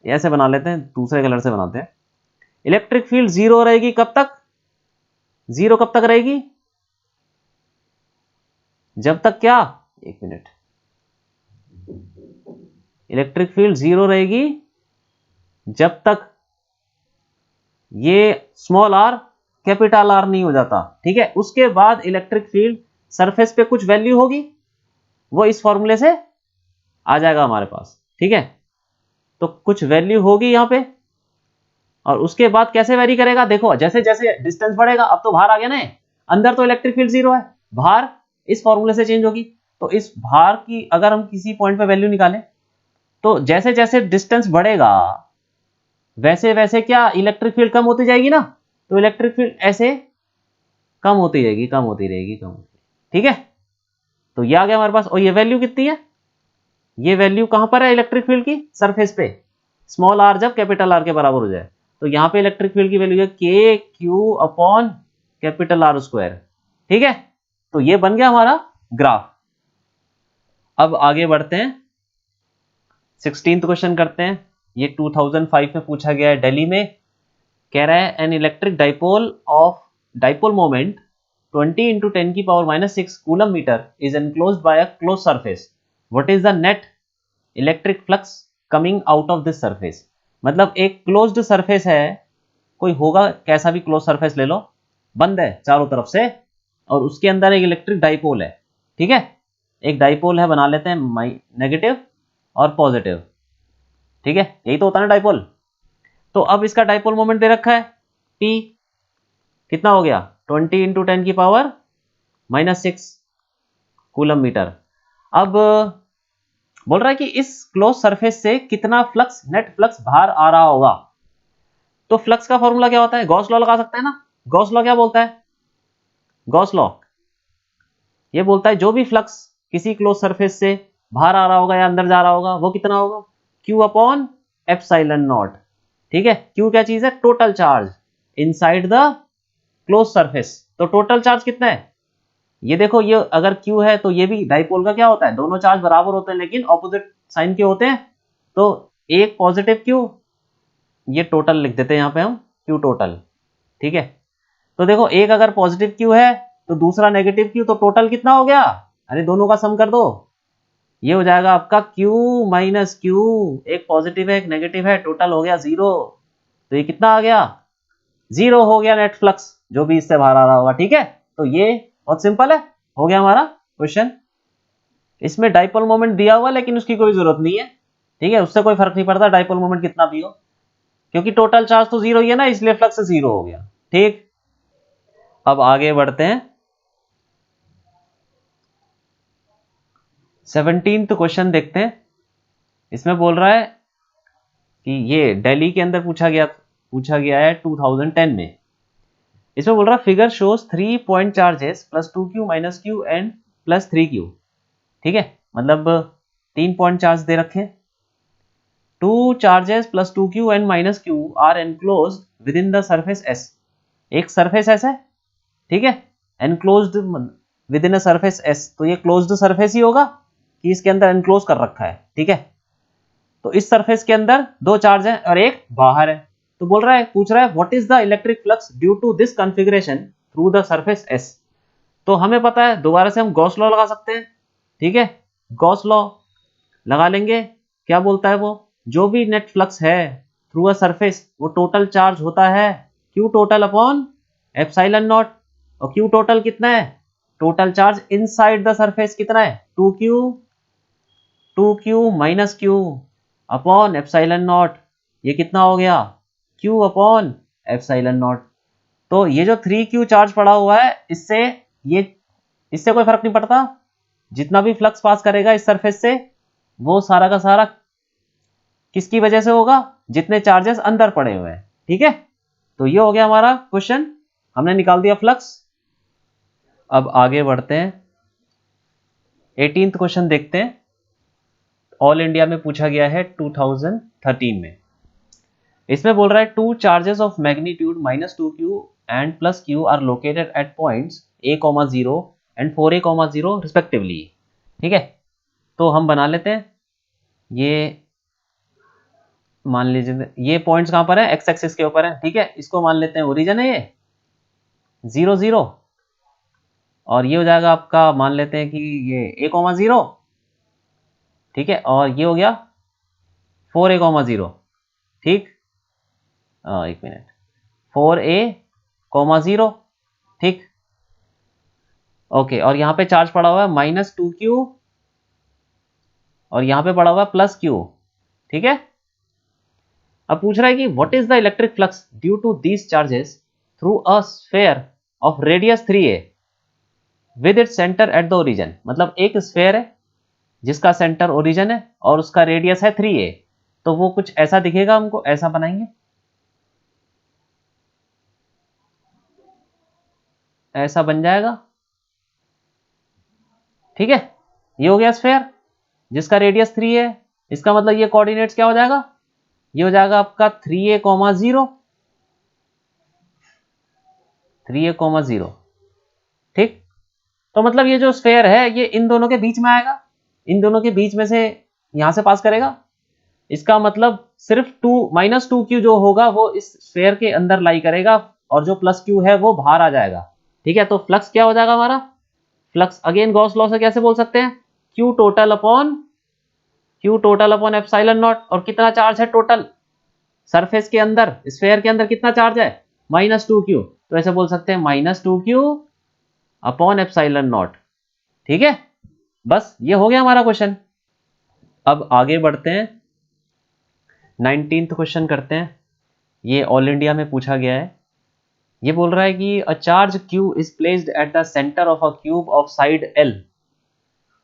ऐसे बना लेते हैं, दूसरे कलर से बनाते हैं। इलेक्ट्रिक फील्ड 0 रहेगी कब तक? 0 कब तक रहेगी? जब तक क्या, एक मिनट, इलेक्ट्रिक फील्ड 0 रहेगी जब तक ये स्मॉल आर कैपिटल आर नहीं हो जाता, ठीक है। उसके बाद इलेक्ट्रिक फील्ड सरफेस पे कुछ वैल्यू होगी, वो इस फॉर्मूले से आ जाएगा हमारे पास, ठीक है। तो कुछ वैल्यू होगी यहाँ पे, और उसके बाद कैसे वेरी करेगा? देखो, जैसे जैसे डिस्टेंस बढ़ेगा, अब तो बाहर आ गया ना, अंदर तो इलेक्ट्रिक फील्ड 0 है, बाहर इस फॉर्मूले से चेंज होगी। तो इस बाहर की अगर हम किसी पॉइंट पे वैल्यू निकालें, तो जैसे जैसे डिस्टेंस बढ़ेगा वैसे वैसे क्या इलेक्ट्रिक फील्ड कम होती जाएगी ना, तो इलेक्ट्रिक फील्ड ऐसे कम होती जाएगी, कम होती रहेगी, कम होती, ठीक है। तो ये आ गया हमारे पास। और ये वैल्यू कितनी है? ये वैल्यू कहां पर है इलेक्ट्रिक फील्ड की? सरफेस पे, स्मॉल आर जब कैपिटल आर के बराबर हो जाए। तो यहाँ पे इलेक्ट्रिक फील्ड की वैल्यू है के Q upon capital R square, ठीक है। तो ये बन गया हमारा ग्राफ। अब आगे बढ़ते हैं, 16th क्वेश्चन करते हैं। ये 2005 में पूछा गया है, दिल्ली में। कह रहा है an electric dipole moment 20 × 10⁻⁻6 coulomb metre is enclosed by a close surface, what is the net electric flux coming out of this surface. मतलब एक क्लोज्ड सरफेस है, कोई होगा कैसा भी क्लोज सरफेस ले लो, बंद है चारों तरफ से, और उसके अंदर एक इलेक्ट्रिक डाइपोल है, ठीक है। एक डाइपोल है, बना लेते हैं नेगेटिव, और पॉजिटिव, ठीक है, यही तो होता है ना डाइपोल। तो अब इसका डाइपोल मोमेंट दे रखा है P, कितना हो गया 20 × 10⁻⁻6 कूलम मीटर। अब बोल रहा है कि इस क्लोज सरफेस से कितना फ्लक्स, नेट फ्लक्स बाहर आ रहा होगा। तो फ्लक्स का फॉर्मूला क्या होता है, गॉस लॉ लगा सकते हैं ना। गॉस लॉ क्या बोलता है, गॉस लॉ ये बोलता है जो भी फ्लक्स किसी क्लोज सरफेस से बाहर आ रहा होगा या अंदर जा रहा होगा वो कितना होगा, Q/ε0। ठीक है, Q क्या चीज है, total charge inside the close surface. तो टोटल चार्ज कितना है, ये देखो, ये अगर Q है तो ये भी डाइपोल का क्या होता है, दोनों चार्ज बराबर होते हैं लेकिन ऑपोजिट साइन के होते हैं। तो एक पॉजिटिव Q, ये टोटल लिख देते हैं यहाँ पे हम Q टोटल। ठीक है, तो देखो एक अगर पॉजिटिव Q है तो दूसरा नेगेटिव Q, तो टोटल कितना हो गया, अरे दोनों का सम कर दो, ये हो जाएगा आपका Q - Q, एक पॉजिटिव है एक नेगेटिव है, टोटल हो गया 0। तो ये कितना आ गया, 0 हो गया नेट फ्लक्स जो भी इससे बाहर आ रहा होगा। ठीक है, तो ये बहुत सिंपल है, हो गया हमारा क्वेश्चन। इसमें डाइपोल मोमेंट दिया हुआ लेकिन उसकी कोई जरूरत नहीं है, ठीक है, उससे कोई फर्क नहीं पड़ता डाइपोल मोमेंट कितना भी हो, क्योंकि टोटल चार्ज तो 0 ही है ना, इसलिए फ्लक्स 0 हो गया। ठीक, अब आगे बढ़ते हैं 17th क्वेश्चन देखते हैं। इसमें बोल रहा है कि ये दिल्ली के अंदर पूछा गया है 2010 में। इसमें बोल रहा है figure shows 3 point charges +2Q - Q and +3Q। ठीक है, मतलब 3 पॉइंट चार्ज दे रखे हैं। 2 charges +2Q and -Q are enclosed within the surface S। एक सरफेस S है, ठीक है, enclosed within a surface S, तो ये क्लोज्ड सरफेस ही होगा कि इसके अंदर एनक्लोज कर रखा है। ठीक है, तो इस सरफेस के अंदर 2 चार्ज हैं और एक बाहर है। तो बोल रहा है, पूछ रहा है what is the electric flux due to this configuration through the surface S। तो हमें पता है, दोबारा से हम गॉस लॉ लगा सकते हैं। ठीक है, गॉस लॉ लगा लेंगे, क्या बोलता है वो, जो भी नेट फ्लक्स है थ्रू अ सरफेस वो टोटल चार्ज होता है Q टोटल/ε0। और Q टोटल कितना है, total charge inside the surface कितना है 2Q - Q/ε0। ये कितना हो गया Q/ε0। तो ये जो 3Q चार्ज पड़ा हुआ है इससे कोई फर्क नहीं पड़ता, जितना भी फ्लक्स पास करेगा इस सरफेस से वो सारा का सारा किसकी वजह से होगा, जितने चार्जेस अंदर पड़े हुए हैं। ठीक है, तो ये हो गया हमारा क्वेश्चन, हमने निकाल दिया फ्लक्स। अब आगे बढ़ते हैं 18th क्वेश्चन देखते हैं। ऑल इंडिया में पूछा गया है 2013 में। इसमें बोल रहा है 2 charges of magnitude -2Q and +Q are located at points A,0 and 4A,0 respectively. ठीक है, तो हम बना लेते हैं, ये मान लीजिए ये पॉइंट्स कहां पर है, एक्स एक्सिस के ऊपर है। ठीक है, इसको मान लेते हैं ओरिजिन है ये 0 0, और ये हो जाएगा आपका, मान लेते हैं कि ये A,0। ठीक है, और ये हो गया 4A,0। ठीक, एक मिनट, 4A,0। ठीक, ओके, और यहाँ पे चार्ज पड़ा हुआ है -2Q और यहाँ पे पड़ा हुआ है +Q। ठीक है, अब पूछ रहा है कि what is the electric flux due to these charges through a sphere of radius 3A with its centre at the origin. मतलब एक स्फीयर है जिसका सेंटर ओरिजिन है और उसका रेडियस है 3A, तो वो कुछ ऐसा दिखेगा, हमको ऐसा बनाएंगे, ऐसा बन जाएगा। ठीक है, ये हो गया स्फीयर जिसका रेडियस 3 है, इसका मतलब ये कोऑर्डिनेट्स क्या हो जाएगा, ये हो जाएगा आपका 3A,0 3A,0। ठीक, तो मतलब ये जो स्फीयर है ये इन दोनों के बीच में आएगा, इन दोनों के बीच में से यहां से पास करेगा। इसका मतलब सिर्फ -2Q जो होगा वो इस स्फीयर के अंदर लाई करेगा और जो +Q है वो बाहर आ जाएगा। ठीक है, तो फ्लक्स क्या हो जाएगा हमारा, फ्लक्स अगेन गॉस लॉ से कैसे बोल सकते हैं, Q टोटल/ε0। और कितना चार्ज है टोटल सरफेस के अंदर, स्फीयर के अंदर कितना चार्ज है -2Q, तो ऐसे बोल सकते हैं -2Q/ε0। ठीक है, बस ये हो गया हमारा क्वेश्चन। अब आगे बढ़ते हैं, 19th क्वेश्चन करते हैं। ये ऑल इंडिया में पूछा गया है। ये बोल रहा है कि a charge Q is placed at the centre of a cube of side L।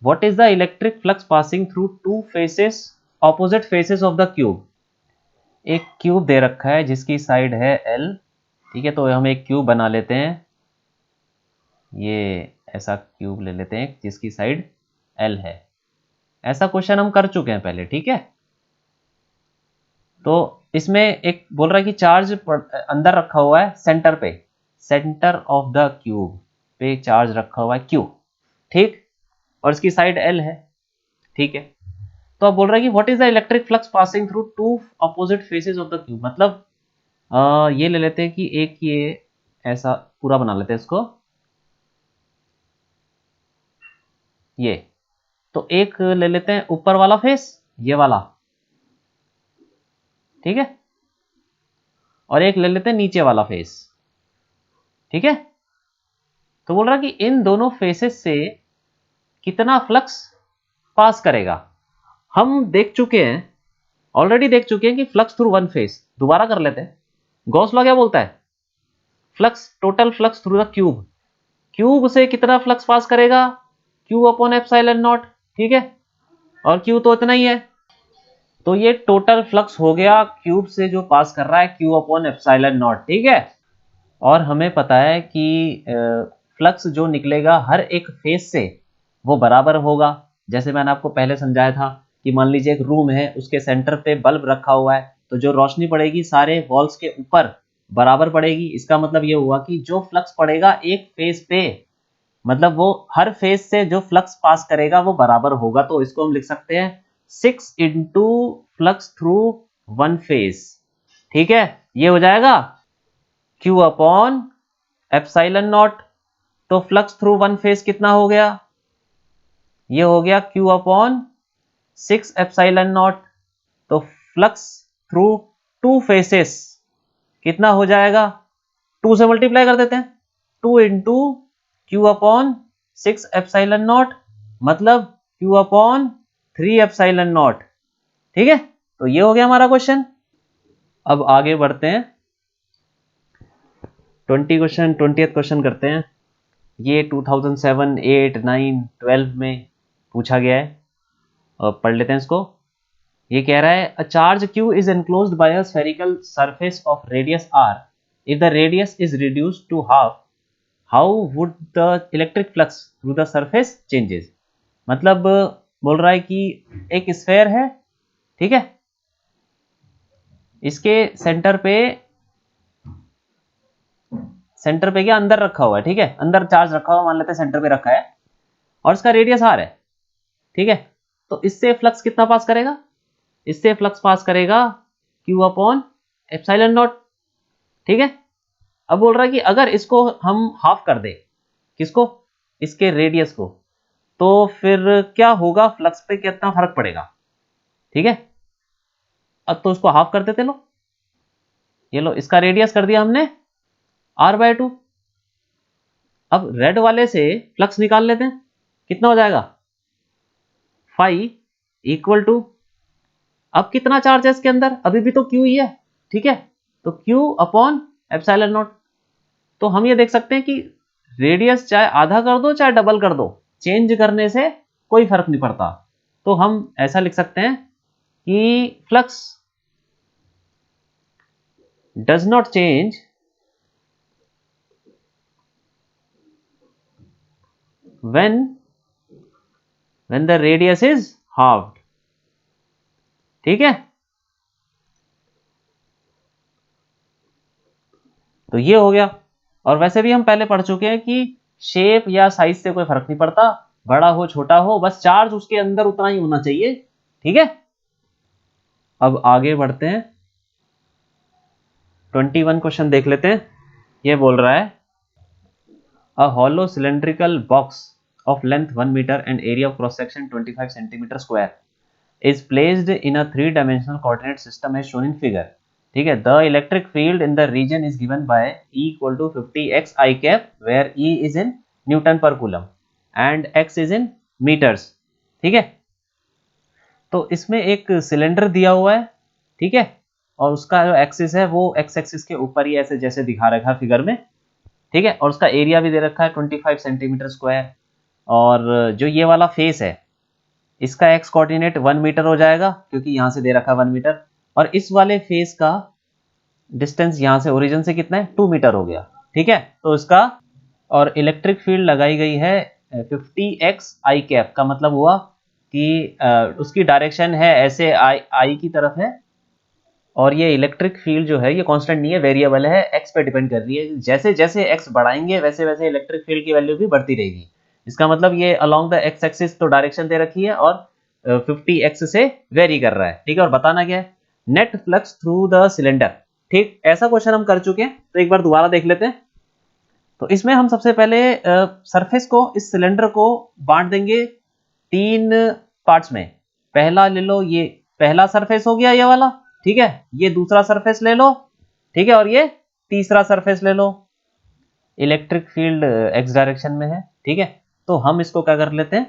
What is the electric flux passing through two faces opposite faces of the cube. एक क्यूब दे रखा है जिसकी साइड है L, ठीक है। तो हम एक क्यूब बना लेते हैं, ये ऐसा क्यूब ले लेते हैं जिसकी साइड L है। ऐसा क्वेश्चन हम कर चुके हैं पहले, ठीक है। तो इसमें एक बोल रहा है कि चार्ज अंदर रखा हुआ है सेंटर पे, सेंटर ऑफ द क्यूब पे चार्ज रखा हुआ है Q, ठीक, और इसकी साइड L है, ठीक है। तो अब बोल रहा है कि what is the electric flux passing through two opposite faces of the cube. मतलब ये ले लेते हैं कि एक ये ऐसा पूरा बना लेते हैं इसको, ये तो एक ले लेते हैं ऊपर वाला फेस, ये वाला, ठीक है, और एक ले लेते हैं नीचे वाला फेस, ठीक है। तो बोल रहा है कि इन दोनों फेसेस से कितना फ्लक्स पास करेगा। हम देख चुके हैं, ऑलरेडी देख चुके हैं कि फ्लक्स थ्रू वन फेस। दोबारा कर लेते हैं। गॉस लॉ क्या बोलता है, flux, total flux through the cube, cube से कितना फ्लक्स पास करेगा, Q अपॉन एप्सिलॉन नॉट, ठीक है, और Q तो इतना ही है। तो ये टोटल फ्लक्स हो गया क्यूब से जो पास कर रहा है Q अपॉन एप्सिलॉन नॉट, ठीक है। और हमें पता है कि फ्लक्स जो निकलेगा हर एक फेस से वो बराबर होगा। जैसे मैंने आपको पहले समझाया था कि मान लीजिए एक रूम है, उसके सेंटर पे बल्ब रखा हुआ है, तो जो रोशनी पड़ेगी सारे वॉल्स के ऊपर बराबर पड़ेगी। इसका मतलब ये हुआ कि जो फ्लक्स पड़ेगा एक फेस पे, मतलब वो हर फेस से जो फ्लक्स पास करेगा वो बराबर होगा। तो इसको हम लिख सकते हैं 6 into flux through one face, ठीक है। ये हो जाएगा Q अपॉन एप्सिलॉन नॉट। तो फ्लक्स थ्रू वन फेस कितना हो गया, ये हो गया Q अपॉन 6 एप्सिलॉन नॉट। तो फ्लक्स थ्रू टू फेसेस कितना हो जाएगा, 2 से मल्टीप्लाई कर देते हैं, 2 into Q upon 6 epsilon not, मतलब Q अपॉन 3 एप्सिलॉन नॉट, ठीक है। तो ये हो गया हमारा क्वेश्चन। अब आगे बढ़ते हैं, 20th क्वेश्चन करते हैं। ये 2007, 8, 9, 12 में पूछा गया है, और पढ़ लेते हैं इसको। ये कह रहा है a charge Q is enclosed by a spherical surface of radius R। If the radius is reduced to half, how would the electric flux through the surface changes. मतलब बोल रहा है कि एक स्फेयर है, ठीक है, इसके सेंटर पे क्या अंदर रखा हुआ है, ठीक है, अंदर चार्ज रखा हुआ मान लेते हैं, सेंटर पे रखा है, और इसका रेडियस R है, ठीक है। तो इससे फ्लक्स कितना पास करेगा, इससे फ्लक्स पास करेगा Q अपॉन एप्सिलॉन नॉट, ठीक है। अब बोल रहा है कि अगर इसको हम हाफ कर दे, किसको, इसके रेडियस को, तो फिर क्या होगा, फ्लक्स पे कितना फर्क पड़ेगा, ठीक है। अब तो इसको हाफ कर देते, लो ये लो, इसका रेडियस कर दिया हमने R/2। अब रेड वाले से फ्लक्स निकाल लेते हैं, कितना हो जाएगा, फाई इक्वल टू, अब कितना चार्ज है इसके अंदर, अभी भी तो Q ही है, ठीक है, तो Q अपॉन एप्सिलॉन नॉट। तो हम ये देख सकते हैं कि रेडियस चाहे आधा कर दो चाहे डबल कर दो, चेंज करने से कोई फर्क नहीं पड़ता। तो हम ऐसा लिख सकते हैं कि flux does not change when the radius is halved, ठीक है। तो ये हो गया। और वैसे भी हम पहले पढ़ चुके हैं कि शेप या साइज से कोई फर्क नहीं पड़ता, बड़ा हो छोटा हो, बस चार्ज उसके अंदर उतना ही होना चाहिए, ठीक है। अब आगे बढ़ते हैं, 21 क्वेश्चन देख लेते हैं। ये बोल रहा है a hollow cylindrical box of length 1 metre and area of cross section 25 centimetre square is placed in a 3-dimensional coordinate system as shown in figure, ठीक है। The electric field in the region is given by E equal to 50 x I cap, where E is in Newton per coulomb and x is in meters, ठीक है। तो इसमें एक cylinder दिया हुआ है, ठीक है, और उसका जो एक्सिस है वो एक्स एक्सिस के ऊपर ही ऐसे जैसे दिखा रखा है फिगर में, ठीक है, और उसका एरिया भी दे रखा है 25 सेंटीमीटर स्क्वायर। और जो ये वाला फेस है इसका एक्स कोऑर्डिनेट 1 मीटर हो जाएगा क्योंकि यहाँ से दे रखा है 1 मीटर, और इस वाले फेस का डिस्टेंस यहाँ से ओरिजिन से कितना है 2 मीटर हो गया, ठीक है। तो इसका और इलेक्ट्रिक फील्ड लगाई गई है 50x आई कैप, का मतलब हुआ कि उसकी डायरेक्शन है ऐसे आई की तरफ है, और ये इलेक्ट्रिक फील्ड जो है ये कांस्टेंट नहीं है, वेरिएबल है, एक्स पे डिपेंड कर रही है। जैसे जैसे एक्स बढ़ाएंगे वैसे वैसे इलेक्ट्रिक फील्ड की वैल्यू भी बढ़ती रहेगी। इसका मतलब ये अलोंग द एक्स एक्सिस तो डायरेक्शन दे रखी है और 50x से वेरी कर रहा है, ठीक है। और बताना क्या है, net flux through the cylinder, ठीक, ऐसा क्वेश्चन हम कर चुके हैं, तो एक बार दोबारा देख लेते हैं। तो इसमें हम सबसे पहले सरफेस को, इस सिलेंडर को बांट देंगे 3 पार्ट्स में। पहला ले लो, ये पहला सरफेस हो गया ये वाला, ठीक है, ये दूसरा सरफेस ले लो, ठीक है, और ये तीसरा सरफेस ले लो। इलेक्ट्रिक फील्ड एक्स डायरेक्शन में है, ठीक है। तो हम इसको क्या कर लेते हैं,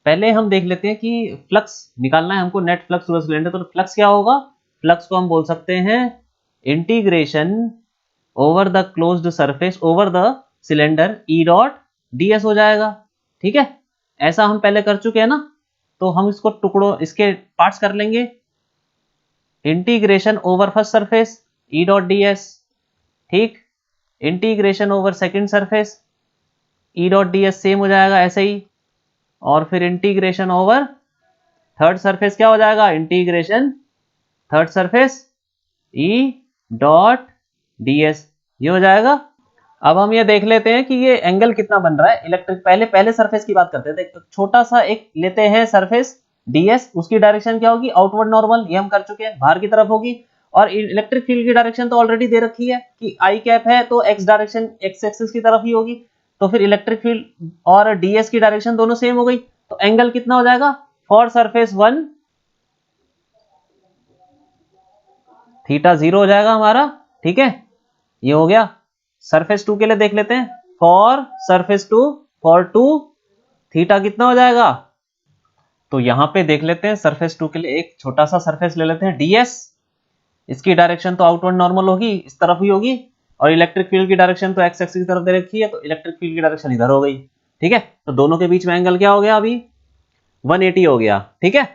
पहले हम देख लेते हैं कि फ्लक्स निकालना है हमको, net flux through the cylinder. तो फ्लक्स क्या होगा, फ्लक्स को हम बोल सकते हैं integration over the closed surface over the cylinder E dot D S हो जाएगा, ठीक है। ऐसा हम पहले कर चुके हैं ना, तो हम इसको टुकड़ों, इसके पार्ट्स कर लेंगे। Integration over first surface E dot D S, ठीक, integration over second surface E dot D S same हो जाएगा ऐसे ही, और फिर इंटीग्रेशन ओवर थर्ड सरफेस क्या हो जाएगा, integration third surface E dot D S, ये हो जाएगा। अब हम ये देख लेते हैं कि ये एंगल कितना बन रहा है इलेक्ट्रिक, पहले सरफेस की बात करते थे। छोटा सा एक लेते हैं सरफेस ds, उसकी डायरेक्शन क्या होगी, आउटवर्ड नॉर्मल, ये हम कर चुके हैं, बाहर की तरफ होगी। और इलेक्ट्रिक फील्ड की डायरेक्शन तो ऑलरेडी दे रखी है कि आई कैप है तो एक्स डायरेक्शन एक्स एक्सिस की तरफ ही होगी, तो फिर इलेक्ट्रिक फील्ड और ds की डायरेक्शन दोनों सेम हो गई। तो एंगल कितना हो जाएगा, फॉर सरफेस 1 थीटा 0 हो जाएगा हमारा, ठीक है, ये हो गया। सरफेस 2 के लिए देख लेते हैं, फॉर सरफेस 2, फॉर 2 थीटा कितना हो जाएगा। तो यहां पे देख लेते हैं सरफेस 2 के लिए एक छोटा सा सरफेस ले लेते हैं ds, इसकी डायरेक्शन तो आउटवर्ड नॉर्मल होगी, इस तरफ ही होगी, और इलेक्ट्रिक फील्ड की डायरेक्शन तो एक्स एक्सिस की तरफ दे रखी है, तो इलेक्ट्रिक फील्ड की डायरेक्शन इधर हो गई, ठीक है। तो दोनों के बीच में एंगल क्या हो गया, अभी 180 हो गया, ठीक है,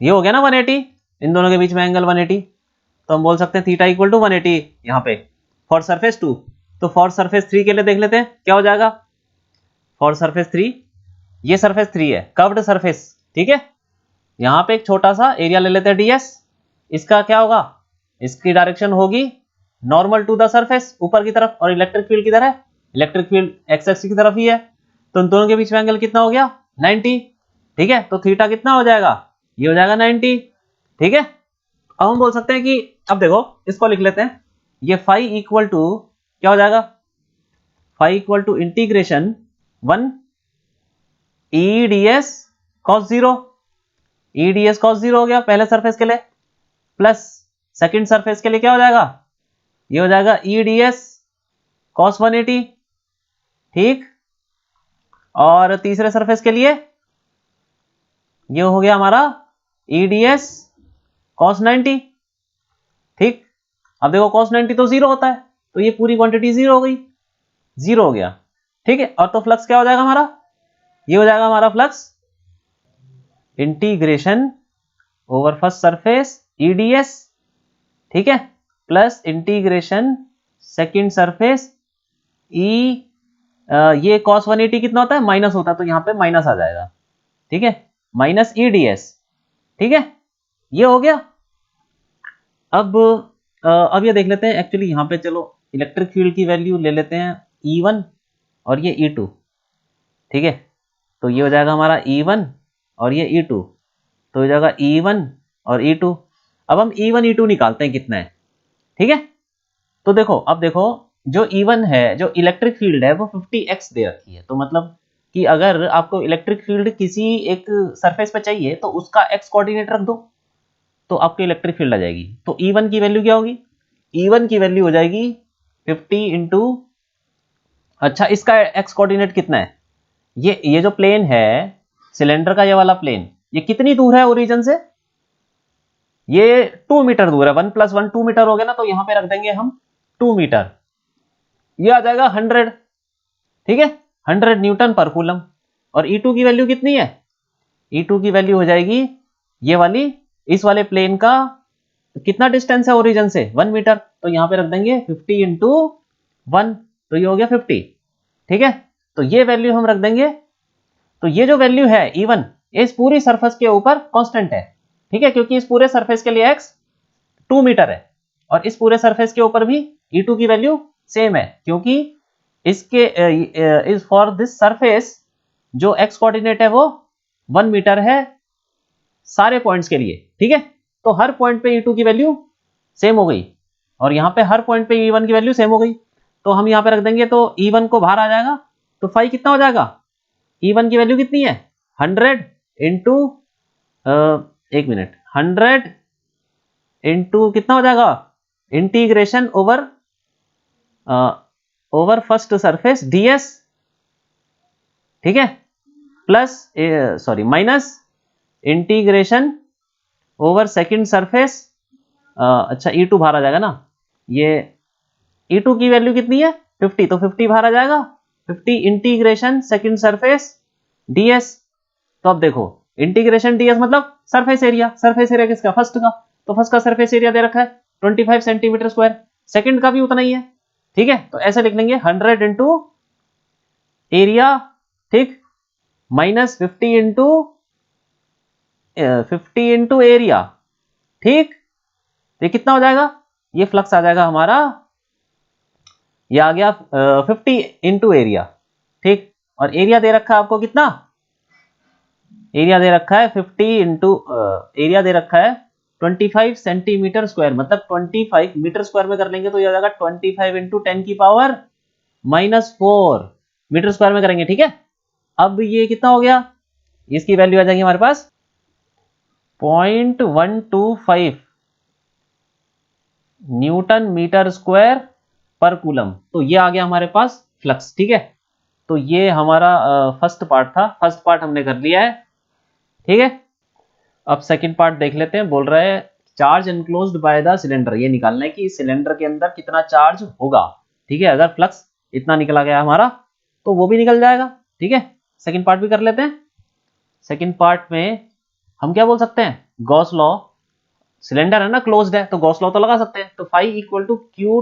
ये हो गया ना 180, इन दोनों के बीच में एंगल 180। तो हम बोल सकते हैं थीटा इक्वल टू 180 यहाँ पे फॉर सरफेस 2। तो फॉर सरफेस 3 के लिए देख लेते हैं क्या हो जाएगा, फॉर सरफेस 3, ये सरफेस 3 है, कर्व्ड सरफेस, ठीक है, यहाँ पे एक छोटा सा एरिया ले लेते हैं ds, इसका क्या होगा, इसकी डायरेक्शन होगी नॉर्मल टू द सरफेस, ऊपर की तरफ, और इलेक्ट्रिक फील्ड किधर है, इलेक्ट्रिक फील्ड एक्स एक्सिस की तरफ ही है, तो इन दोनों के बीच में एंगल कितना हो गया 90, ठीक है। तो थीटा कितना हो जाएगा, ये हो जाएगा 90, ठीक है। अब हम बोल सकते हैं कि, अब देखो इसको लिख लेते हैं, ये फाई इक्वल टू क्या हो जाएगा, phi equal to integration 1 E D S cos 0, E D S cos 0 हो गया पहले सरफेस के लिए, प्लस सेकंड सरफेस के लिए क्या हो जाएगा, ये हो जाएगा ई डी एस कॉस 180, ठीक, और तीसरे सरफेस के लिए ये हो गया हमारा ई डी एस कॉस 90, ठीक। अब देखो कॉस 90 तो 0 होता है, तो ये पूरी क्वांटिटी 0 हो गई, 0 हो गया, ठीक है। और तो फ्लक्स क्या हो जाएगा हमारा, ये हो जाएगा हमारा flux integration over first surface EDS, ठीक है, plus integration second surface E, ये cos 180 कितना होता है, माइनस होता है, तो यहां पे माइनस आ जाएगा, ठीक है, माइनस ईडीएस, ठीक है, ये हो गया। अब ये देख लेते हैं एक्चुअली यहाँ पे, चलो इलेक्ट्रिक फील्ड की वैल्यू ले लेते हैं E1 और ये E2, ठीक है। तो ये हो जाएगा हमारा E1 और ये E2, तो हो जाएगा E1 और E2। अब हम E1 E2 निकालते हैं कितना है, ठीक है। तो देखो, अब देखो जो E1 है, जो इलेक्ट्रिक फील्ड है वो 50x दे रखी है, तो मतलब कि अगर आपको इलेक्ट्रिक फील्ड किसी एक सरफेस पे चाहिए तो उसका x कोऑर्डिनेट रख दो तो आपकी इलेक्ट्रिक फील्ड आ जाएगी। तो E1 की वैल्यू क्या होगी, E1 की वैल्यू हो जाएगी 50 इंटू, अच्छा इसका x कोऑर्डिनेट कितना है, ये जो प्लेन है सिलेंडर का, ये वाला प्लेन, ये कितनी दूर है ओरिजिन से, ये 2 मीटर दूर है, 1 + 1 2 मीटर हो गया ना, तो यहां पे रख देंगे हम 2 मीटर, ये आ जाएगा 100, ठीक है, 100 न्यूटन पर कूलम। और E2 की वैल्यू कितनी है, E2 की वैल्यू हो जाएगी ये वाली, इस वाले प्लेन का कितना डिस्टेंस है ओरिजिन से, 1 मीटर, तो यहां पे रख देंगे 50 × 1, तो ये हो गया 50, ठीक है। तो ये वैल्यू हम रख देंगे। तो ये जो वैल्यू है E1 इस पूरी सरफेस के ऊपर कांस्टेंट है, ठीक है, क्योंकि इस पूरे सरफेस के लिए x 2 मीटर है, और इस पूरे सरफेस के ऊपर भी E2 की वैल्यू सेम है, क्योंकि इसके इज फॉर दिस सरफेस जो x कोऑर्डिनेट है वो 1 मीटर है सारे पॉइंट्स के लिए, ठीक है। तो हर पॉइंट पे E2 की वैल्यू सेम हो गई, और यहाँ पे हर पॉइंट पे E1 की वैल्यू सेम हो गई, तो हम यहाँ पे रख देंगे, तो E1 को बाहर आ जाएगा, तो फाई कितना हो जाएगा, E1 की वैल्यू कितनी है 100 इंटू 100 इंटू कितना हो जाएगा, integration over first surface ds, ठीक है, plus minus integration over second surface, अच्छा E2 बाहर आ जाएगा ना, ये E2 की वैल्यू कितनी है 50, तो 50 बाहर आ जाएगा, 50 इंटीग्रेशन सेकंड सरफेस ds। तो अब देखो इंटीग्रेशन ds मतलब सरफेस एरिया, सरफेस एरिया किसका, फर्स्ट का, तो फर्स्ट का सरफेस एरिया दे रखा है 25 सेंटीमीटर स्क्वायर, सेकंड का भी उतना ही है, ठीक है। तो ऐसे लिख लेंगे 100 इंटू एरिया, ठीक, माइनस 50 इंटू एरिया, ठीक, ये कितना हो जाएगा, ये फ्लक्स आ जाएगा हमारा, ये आ गया 50 इंटू एरिया, ठीक, और एरिया दे रखा है आपको कितना, एरिया दे रखा है 50 इंटू एरिया दे रखा है 25 सेंटीमीटर स्क्वायर, मतलब 25 मीटर स्क्वायर में कर लेंगे तो ये आ जाएगा 25 इंटू 10 की पावर -4 मीटर स्क्वायर में करेंगे, ठीक है। अब ये कितना हो गया, इसकी वैल्यू आ जाएगी हमारे पास 0.125 न्यूटन मीटर स्क्वायर पर कूलम, तो ये आ गया हमारे पास फ्लक्स, ठीक है। तो ये हमारा फर्स्ट पार्ट था, फर्स्ट पार्ट हमने कर लिया है, ठीक है। अब सेकंड पार्ट देख लेते हैं, बोल रहा है charge enclosed by the cylinder, ये निकालना है कि इस सिलेंडर के अंदर कितना चार्ज होगा, ठीक है। अगर फ्लक्स इतना निकला गया हमारा तो वो भी निकल जाएगा, ठीक है। सेकंड पार्ट भी कर लेते हैं। सेकंड पार्ट में हम क्या बोल सकते हैं, गॉस लॉ, सिलेंडर है ना क्लोज्ड है, तो गॉस लॉ तो लगा सकते हैं, तो phi equal to Q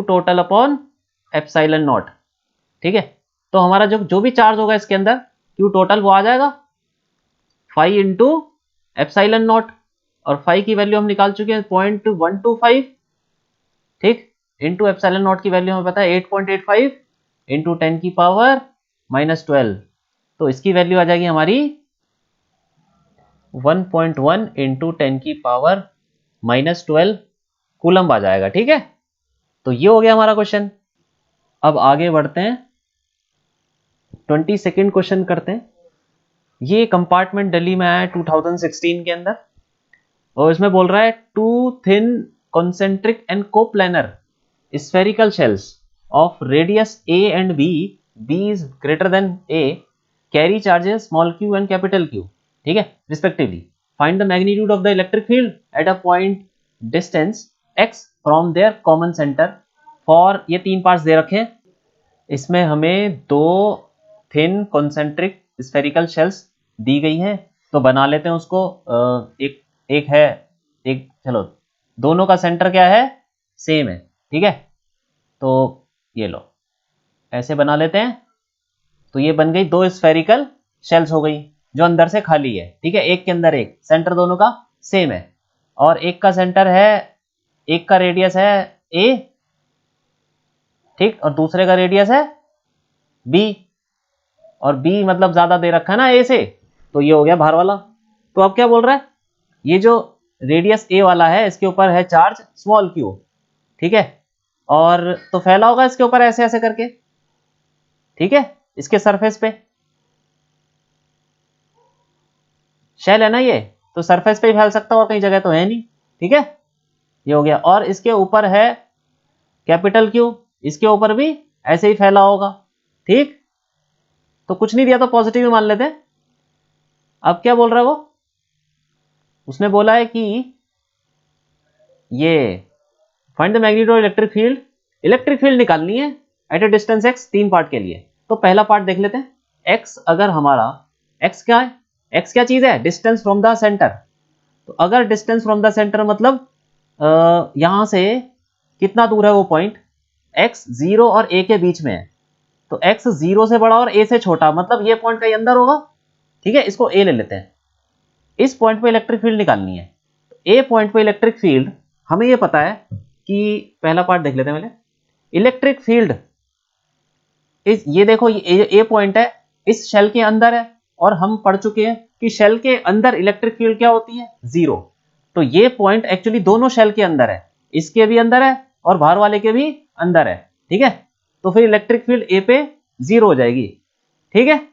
total upon epsilon naught, ठीक है। तो हमारा जो भी चार्ज होगा इसके अंदर क्यू टोटल वो आ जाएगा फाई इंटू एप्सिलॉन नॉट, और फाई की वैल्यू हम निकाल चुके हैं 0.125, ठीक, इंटू एप्सिलॉन नॉट की वैल्यू हमें पता है 8.85 इंटू 10 की पावर -12, तो इसकी वैल्यू आ जाएगी हमारी 1.1 इंटू 10 की पावर -12 कूलम्ब आ जाएगा, ठीक है। तो ये हो गया हमारा क्वेश्चन। अब आगे बढ़ते हैं, 22nd क्वेश्चन करते हैं। ये कंपार्टमेंट दिल्ली में आया है 2016 के अंदर, और इसमें बोल रहा है 2 thin concentric and coplanar spherical shells of radius a and b is greater than a carry charges small q and capital Q, ठीक है, respectively. Find the magnitude of the electric field at a point distance x from their common center for, ये 3 parts दे रखे हैं, इसमें हमें 2 thin concentric spherical shells दी गई हैं, तो बना लेते हैं उसको। एक है, एक, चलो दोनों का सेंटर क्या है, सेम है, ठीक है। तो ये लो ऐसे बना लेते हैं, तो ये बन गई 2 स्फेरिकल शेल्स हो गई जो अंदर से खाली है, ठीक है, एक के अंदर एक, सेंटर दोनों का सेम है, और एक का सेंटर है, एक का रेडियस है a, ठीक, और दूसरे का रेडियस है b, और b मतलब ज्यादा दे रखा है ना a से, तो ये हो गया बाहर वाला। तो अब क्या बोल रहा है, ये जो रेडियस a वाला है इसके ऊपर है चार्ज स्मॉल q, ठीक है, और तो फैला होगा इसके ऊपर ऐसे ऐसे करके, ठीक है, इसके सरफेस पे शेल है ना ये, तो सरफेस पे ही फैल सकता है और कहीं जगह तो है नहीं, ठीक है, ये हो गया। और इसके ऊपर है कैपिटल Q, इसके ऊपर भी ऐसे ही फैला होगा, ठीक। तो कुछ नहीं दिया तो पॉजिटिव मान लेते हैं। अब क्या बोल रहा है वो, उसने बोला है कि ये find the magnitude of electric field, electric field निकालनी है at a distance x, 3 part के लिए। तो पहला पार्ट देख लेते हैं। x अगर हमारा, x क्या है, x क्या चीज है, डिस्टेंस फ्रॉम द सेंटर। तो अगर डिस्टेंस फ्रॉम द सेंटर मतलब यहां से कितना दूर है वो पॉइंट, x 0 और a के बीच में है, तो x 0 से बड़ा और a से छोटा, मतलब ये पॉइंट कहीं अंदर होगा, ठीक है, इसको a ले लेते हैं। इस पॉइंट पे इलेक्ट्रिक फील्ड निकालनी है। a पॉइंट पे इलेक्ट्रिक फील्ड हमें ये पता है कि, पहला पार्ट देख लेते हैं पहले, इलेक्ट्रिक फील्ड इस, ये देखो ये a पॉइंट है, इस शेल के अंदर है, और हम पढ़ चुके हैं कि शेल के अंदर इलेक्ट्रिक फील्ड क्या होती है, 0। तो ये पॉइंट एक्चुअली दोनों शेल के अंदर है, इसके भी अंदर है और बाहर वाले के भी अंदर है, ठीक है। तो फिर इलेक्ट्रिक फील्ड ए पे 0 हो जाएगी, ठीक है।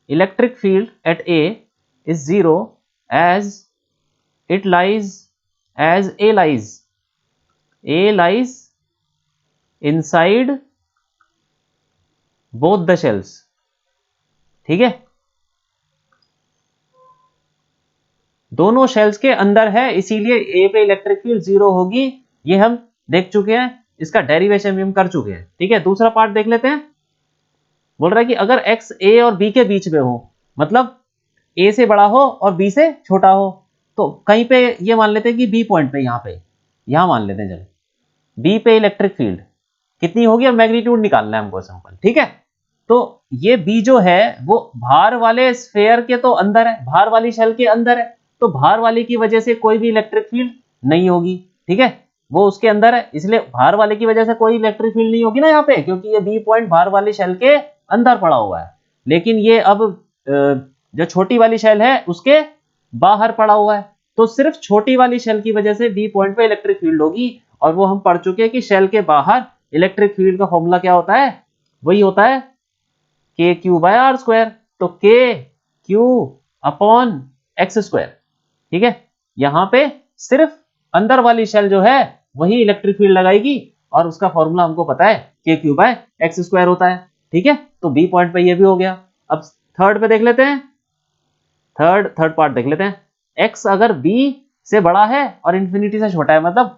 Electric field at A is 0 as it lies, as A lies inside both the shells, ठीक है, दोनों शेल्स के अंदर है, इसीलिए ए पे इलेक्ट्रिक फील्ड 0 होगी। ये हम देख चुके हैं, इसका डेरिवेशन भी हम कर चुके हैं, ठीक है। दूसरा पार्ट देख लेते हैं। बोल रहा है कि अगर x a और b के बीच में हो, मतलब a से बड़ा हो और b से छोटा हो, तो कहीं पे ये मान लेते हैं कि b पॉइंट पे, यहां मान लेते हैं, चलो b पे इलेक्ट्रिक फील्ड कितनी होगी, अब मैग्नीट्यूड निकालना है हमको सिंपल, ठीक है। तो ये b जो है वो बाहर वाले स्फेयर के तो अंदर है, बाहर वाली शेल के अंदर है, तो बाहर वाली की वजह से कोई भी इलेक्ट्रिक फील्ड नहीं होगी, ठीक है, वो उसके अंदर है, इसलिए बाहर वाले की वजह से कोई इलेक्ट्रिक फील्ड नहीं होगी ना यहाँ पे, क्योंकि ये बी पॉइंट बाहर वाली शेल के अंदर पड़ा हुआ है। लेकिन ये अब जो छोटी वाली शेल है उसके बाहर पड़ा हुआ है, तो सिर्फ छोटी वाली शेल की वजह से बी पॉइंट पे इलेक्ट्रिक फील्ड होगी। और वो हम पढ़ चुके हैं कि शेल के बाहर इलेक्ट्रिक फील्ड का फॉर्मूला क्या होता है, वही होता है के क्यू बाय आर स्क्वायर, तो के क्यू अपॉन एक्स स्क्वायर, ठीक है। यहां पे सिर्फ अंदर वाली शेल जो है वही इलेक्ट्रिक फील्ड लगाएगी, और उसका फॉर्मूला हमको पता है के क्यू बाय एक्स स्क्वायर होता है, ठीक है। तो बी पॉइंट पे ये भी हो गया। अब थर्ड पे देख लेते हैं, थर्ड पार्ट देख लेते हैं। एक्स अगर बी से बड़ा है और इंफिनिटी से छोटा है, मतलब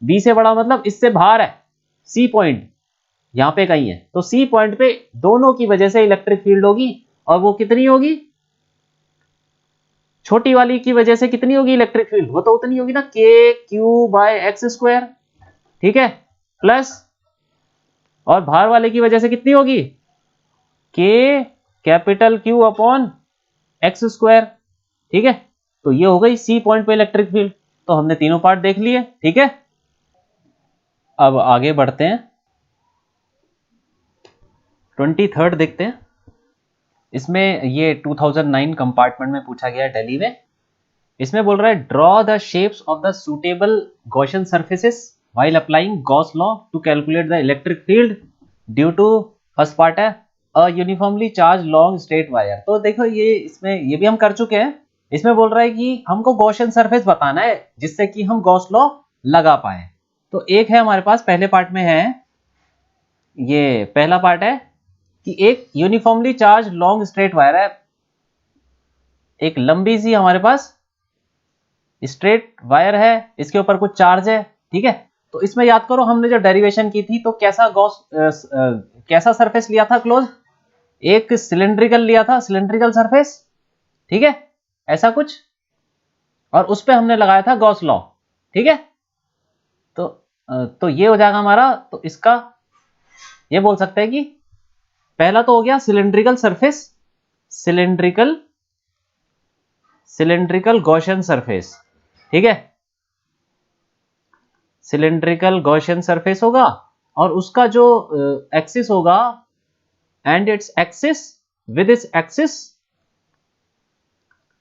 बी से बड़ा मतलब इससे बाहर है, सी पॉइंट यहां पे कहीं है, तो सी पॉइंट पे दोनों की वजह से इलेक्ट्रिक फील्ड होगी, और वो कितनी होगी, छोटी वाली की वजह से कितनी होगी इलेक्ट्रिक फील्ड, वो तो उतनी होगी ना, के क्यू बाय एक्स स्क्वायर, ठीक है, प्लस, और बाहर वाले की वजह से कितनी होगी, के capital Q upon x square, ठीक है। तो ये हो गई सी पॉइंट पे इलेक्ट्रिक फील्ड। तो हमने तीनों पार्ट देख लिए, ठीक है। अब आगे बढ़ते हैं, 23rd देखते हैं। इसमें ये 2009 कंपार्टमेंट में पूछा गया दिल्ली में। इसमें बोल रहा है draw the shapes of the suitable Gaussian surfaces while applying Gauss law to calculate the electric field due to, first part है a uniformly charged long straight wire. तो देखो ये इसमें ये भी हम कर चुके हैं। इसमें बोल रहा है कि हमको गॉसियन सरफेस बताना है जिससे कि हम गॉस लॉ लगा पाए। तो एक है हमारे पास, पहले पार्ट में है, ये पहला पार्ट है कि एक uniformly charged long straight wire है, एक लंबी सी हमारे पास स्ट्रेट वायर है, इसके ऊपर कुछ चार्ज है, ठीक है। तो इसमें याद करो हमने जो डेरिवेशन की थी, तो कैसा सरफेस लिया था क्लोज, एक सिलेंड्रिकल लिया था, सिलेंड्रिकल सरफेस, ठीक है, ऐसा कुछ, और उस पे हमने लगाया था गॉस लॉ, ठीक है। तो ये हो जाएगा हमारा, तो इसका ये बोल सकते हैं कि पहला तो हो गया cylindrical surface, cylindrical Gaussian surface, ठीक है, सिलेंड्रिकल गॉसियन सरफेस होगा, और उसका जो एक्सिस होगा, and its axis with its axis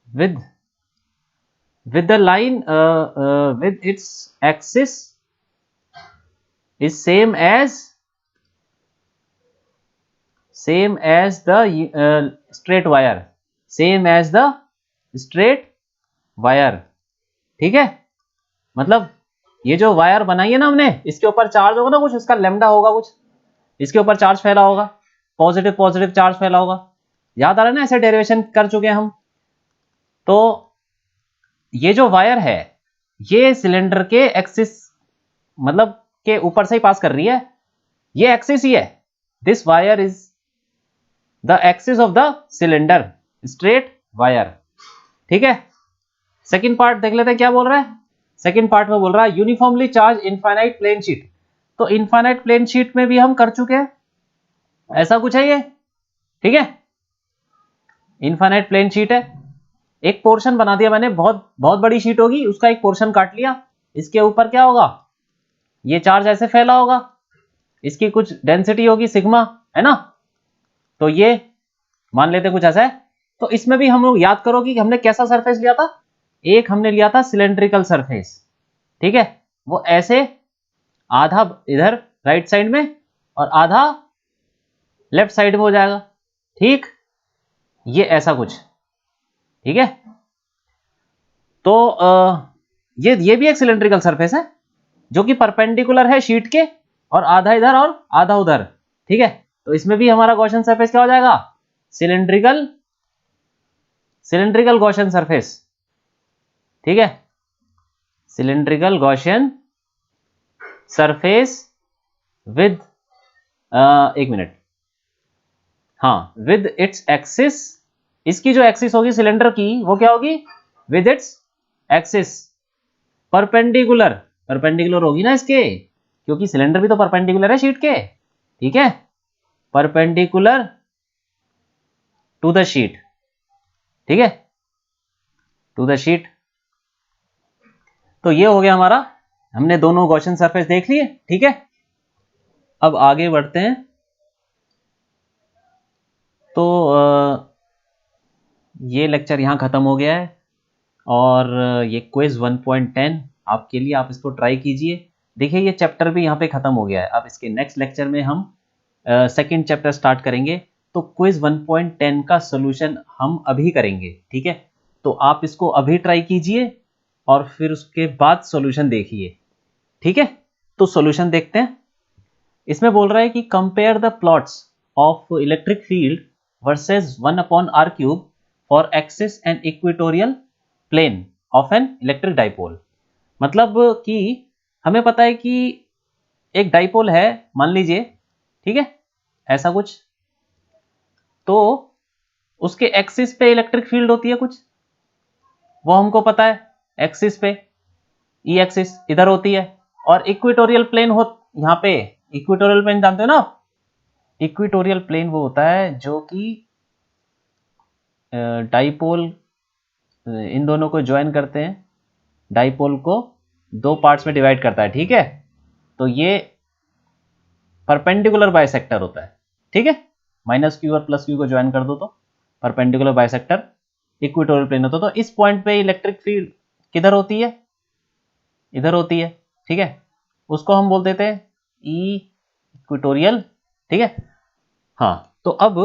with the line with its axis is same as the straight wire, ठीक है। मतलब ये जो वायर बनाई है ना हमने, इसके ऊपर चार्ज होगा ना कुछ, इसका लैम्डा होगा कुछ, इसके ऊपर चार्ज फैला होगा, पॉजिटिव चार्ज फैला होगा, याद आ रहा है ना, ऐसे डेरिवेशन कर चुके हैं हम। तो ये जो वायर है ये सिलेंडर के एक्सिस मतलब के ऊपर से ही पास कर रही है, ये एक्सिस ही है। This wire is the axis of the cylinder, straight wire. ठीक है, सेकेंड पार्ट देख लेते हैं क्या बोल रहा है। सेकेंड पार्ट में बोल रहा है uniformly charge infinite plane sheet. तो इनफाइनाइट प्लेन शीट में भी हम कर चुके हैं, ऐसा कुछ है ये। ठीक है, इनफाइनाइट प्लेन शीट है, एक पोर्शन बना दिया मैंने, बहुत बहुत बड़ी शीट होगी, उसका एक पोर्शन काट लिया। इसके ऊपर क्या होगा, ये चार्ज ऐसे फैला होगा, इसकी कुछ डेंसिटी होगी सिग्मा, है ना। तो ये मान लेते कुछ ऐसा है। तो इसमें भी हम लोग याद करो कि हमने कैसा सरफेस लिया था, एक हमने लिया था सिलेंड्रिकल सरफेस। ठीक है, वो ऐसे आधा इधर राइट साइड में और आधा लेफ्ट साइड में हो जाएगा। ठीक, ये ऐसा कुछ। ठीक है, तो ये भी एक सिलेंड्रिकल सरफेस है जो कि परपेंडिकुलर है शीट के, और आधा इधर और आधा उधर। ठीक है, तो इसमें भी हमारा गॉसियन सरफेस क्या हो जाएगा, सिलेंड्रिकल गॉसियन सरफेस। ठीक है, सिलेंड्रिकल गॉसियन सरफेस विद एक मिनट, हाँ, विद इट्स एक्सिस। इसकी जो एक्सिस होगी सिलेंडर की वो क्या होगी, विद इट्स एक्सिस परपेंडिकुलर होगी ना इसके, क्योंकि सिलेंडर भी तो परपेंडिकुलर है शीट के। ठीक है, परपेंडिकुलर टू द शीट। ठीक है, टू द शीट। तो ये हो गया हमारा, हमने दोनों गॉसियन सरफेस देख लिए। ठीक है, अब आगे बढ़ते हैं। तो ये लेक्चर यहां खत्म हो गया है, और ये क्विज 1.10 आपके लिए, आप इसको ट्राई कीजिए। देखिए ये चैप्टर भी यहाँ पे खत्म हो गया है। अब इसके नेक्स्ट लेक्चर में हम सेकंड चैप्टर स्टार्ट करेंगे। तो क्विज 1.10 का सोल्यूशन हम अभी करेंगे। ठीक है, तो आप इसको अभी ट्राई कीजिए और फिर उसके बाद सोल्यूशन देखिए। ठीक है, तो सोल्यूशन देखते हैं। इसमें बोल रहा है कि compare the plots of electric field versus 1/r³ for axis and equatorial plane of an electric dipole. मतलब कि हमें पता है कि एक डाइपोल है, मान लीजिए, ठीक है, ऐसा कुछ। तो उसके एक्सिस पे इलेक्ट्रिक फील्ड होती है कुछ, वो हमको पता है। एक्सिस पे ई एक्सिस इधर होती है, और इक्वेटोरियल प्लेन हो यहाँ पे। इक्वेटोरियल प्लेन जानते हो ना, इक्वेटोरियल प्लेन वो होता है जो कि डाइपोल इन दोनों को ज्वाइन करते हैं, डाइपोल को दो पार्ट्स में डिवाइड करता है। ठीक है, तो ये परपेंडिकुलर बाइसेक्टर होता है। ठीक है, -q और +q को ज्वाइन कर दो तो परपेंडिकुलर बाइसेक्टर इक्वेटोरियल प्लेन होता है। तो इस पॉइंट पे इलेक्ट्रिक फील्ड किधर होती है, इधर होती है। ठीक है, उसको हम बोल देते हैं ई इक्वेटोरियल। ठीक है, हाँ, तो अब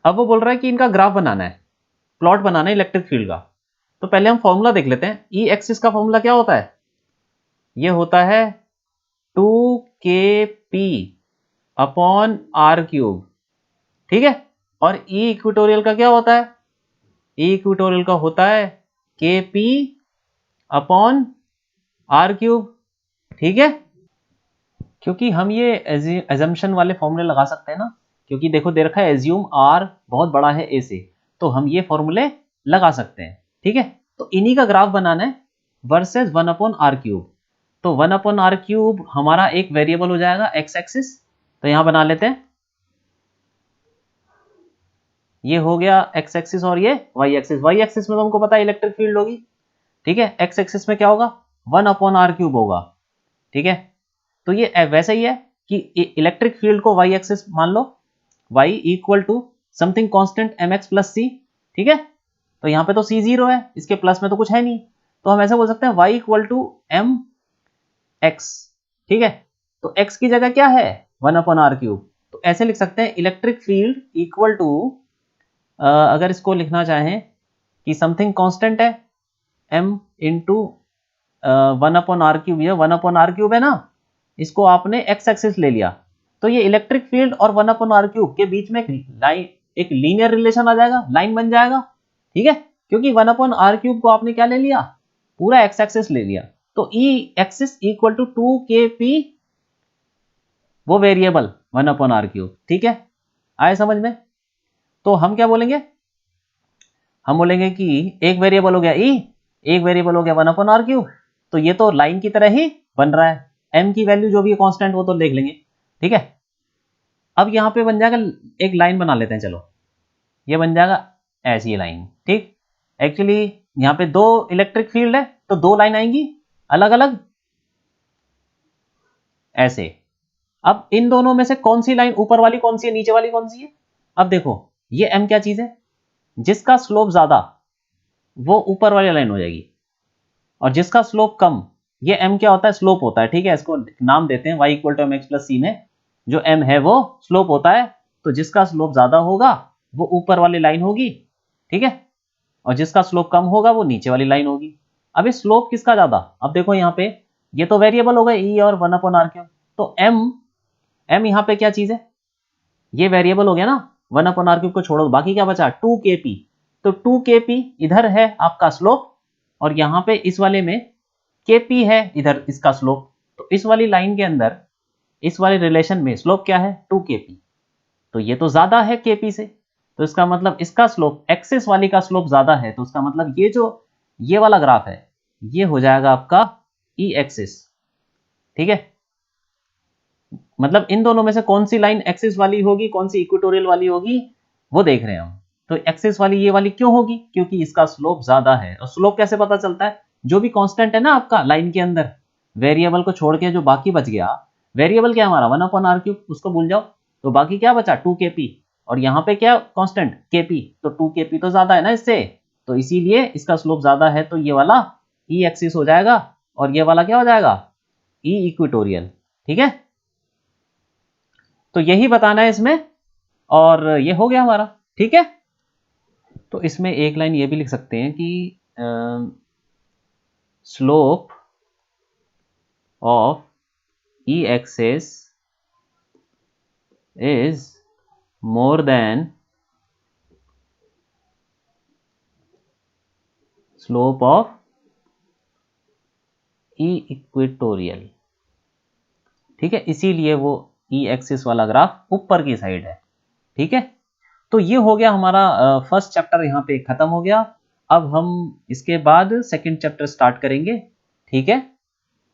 वो बोल रहा है कि इनका ग्राफ बनाना है, प्लॉट बनाना है इलेक्ट्रिक फील्ड का। तो पहले हम फॉर्मूला देख लेते हैं। ई एक्सिस का फॉर्मूला क्या होता है, ये होता है 2kp/r³। ठीक है, और ई इक्वेटोरियल का क्या होता है, ई इक्वेटोरियल का होता है kp/r³। ठीक है, क्योंकि हम ये एजम्पशन वाले फॉर्मूले लगा सकते हैं ना, क्योंकि देखो दे रखा है एज्यूम आर बहुत बड़ा है ए से, तो हम ये फॉर्मूले लगा सकते हैं। ठीक है, तो इन्हीं का ग्राफ बनाना है वर्सेस 1/r³। तो 1/r³ हमारा एक वेरिएबल हो जाएगा एक्स एक्सिस, तो यहां बना लेते हैं। ये हो गया एक्स एक्सिस और ये वाई एक्सिस। वाई एक्सिस में तो हमको पता है इलेक्ट्रिक फील्ड होगी। ठीक है, एक्स एक्सिस में क्या होगा, 1/r³ होगा। ठीक है, तो ये वैसे ही है कि इलेक्ट्रिक फील्ड को वाई एक्सिस मान लो, y equal to something constant mx + c। ठीक है, तो यहाँ पे तो c 0 है, इसके प्लस में तो कुछ है नहीं, तो हम ऐसे बोल सकते हैं y इक्वल टू mx। ठीक है, तो x की जगह क्या है, 1/r³। तो ऐसे लिख सकते हैं इलेक्ट्रिक फील्ड इक्वल टू, अगर इसको लिखना चाहें कि समथिंग कांस्टेंट है m इंटू 1/r³। ये 1/r³ है ना, इसको आपने x एक्सिस ले लिया, तो ये इलेक्ट्रिक फील्ड और 1/r³ के बीच में एक लीनियर रिलेशन आ जाएगा, लाइन बन जाएगा। ठीक है, क्योंकि 1/r³ को आपने क्या ले लिया, पूरा एक्स एक्सिस ले लिया, तो E axis equal to 2kp वो वेरिएबल 1/r³, ठीक है, आए समझ में। तो हम क्या बोलेंगे, हम बोलेंगे कि एक वेरिएबल हो गया ई, एक वेरिएबल हो गया 1/r³, तो ये तो लाइन की तरह ही बन रहा है, m की वैल्यू जो भी है कांस्टेंट वो तो देख लेंगे, ठीक है। अब यहां पे बन जाएगा, एक लाइन बना लेते हैं, चलो ये बन जाएगा ऐसी लाइन, ठीक। एक्चुअली यहाँ पे दो इलेक्ट्रिक फील्ड है तो दो लाइन आएंगी अलग अलग ऐसे। अब इन दोनों में से कौन सी लाइन ऊपर वाली कौन सी है, नीचे वाली कौन सी है। अब देखो ये m क्या चीज है, जिसका स्लोप ज्यादा वो ऊपर वाली लाइन हो जाएगी, और जिसका स्लोप कम, ये m क्या होता है, स्लोप होता है, ठीक है। इसको नाम देते हैं y equal to mx plus c में जो m है वो स्लोप होता है, तो जिसका स्लोप ज्यादा होगा वो ऊपर वाली लाइन होगी, ठीक है, और जिसका स्लोप कम होगा वो नीचे वाली लाइन होगी। अब इस स्लोप किसका ज्यादा, अब देखो यहाँ पे ये तो वेरिएबल हो गए e और 1/r³, तो m यहाँ पे क्या चीज है, ये वेरिएबल हो गया ना, 1/r³ को छोड़ो बाकी क्या बचा 2kp, तो 2kp इधर है आपका स्लोप, और यहाँ पे इस वाले में kp है इधर इसका स्लोप, तो इस वाली लाइन के अंदर इस वाले रिलेशन में स्लोप क्या है 2kp, तो ये तो ज्यादा है kp से, तो इसका मतलब इसका स्लोप एक्सिस वाली का स्लोप ज्यादा है, तो इसका मतलब ये जो ये वाला ग्राफ है ये हो जाएगा आपका ई एक्सिस, ठीक है। मतलब इन दोनों में से कौन सी लाइन एक्सिस वाली होगी कौन सी इक्वेटोरियल वाली होगी वो देख रहे हैं हम, तो एक्सिस वाली ये वाली क्यों होगी, क्योंकि इसका स्लोप ज्यादा है। और स्लोप कैसे पता चलता है, जो भी कांस्टेंट है ना आपका लाइन के अंदर, वेरिएबल को छोड़ के जो बाकी बच गया, वेरिएबल क्या हमारा 1/r³, उसको भूल जाओ, तो बाकी क्या बचा 2kp, और यहाँ पे क्या कांस्टेंट kp, तो 2kp तो ज्यादा है ना इससे, तो इसीलिए इसका स्लोप ज्यादा है, तो ये वाला ई एक्सिस हो जाएगा और ये वाला क्या हो जाएगा ई इक्वेटोरियल, ठीक है। तो यही बताना है इसमें, और ये हो गया हमारा, ठीक है। तो इसमें एक लाइन ये भी लिख सकते हैं कि slope of E axis is more than slope of E equatorial, ठीक है, इसीलिए वो ई एक्सिस वाला ग्राफ ऊपर की साइड है, ठीक है। तो ये हो गया हमारा फर्स्ट चैप्टर यहाँ पे खत्म हो गया। अब हम इसके बाद सेकंड चैप्टर स्टार्ट करेंगे, ठीक है।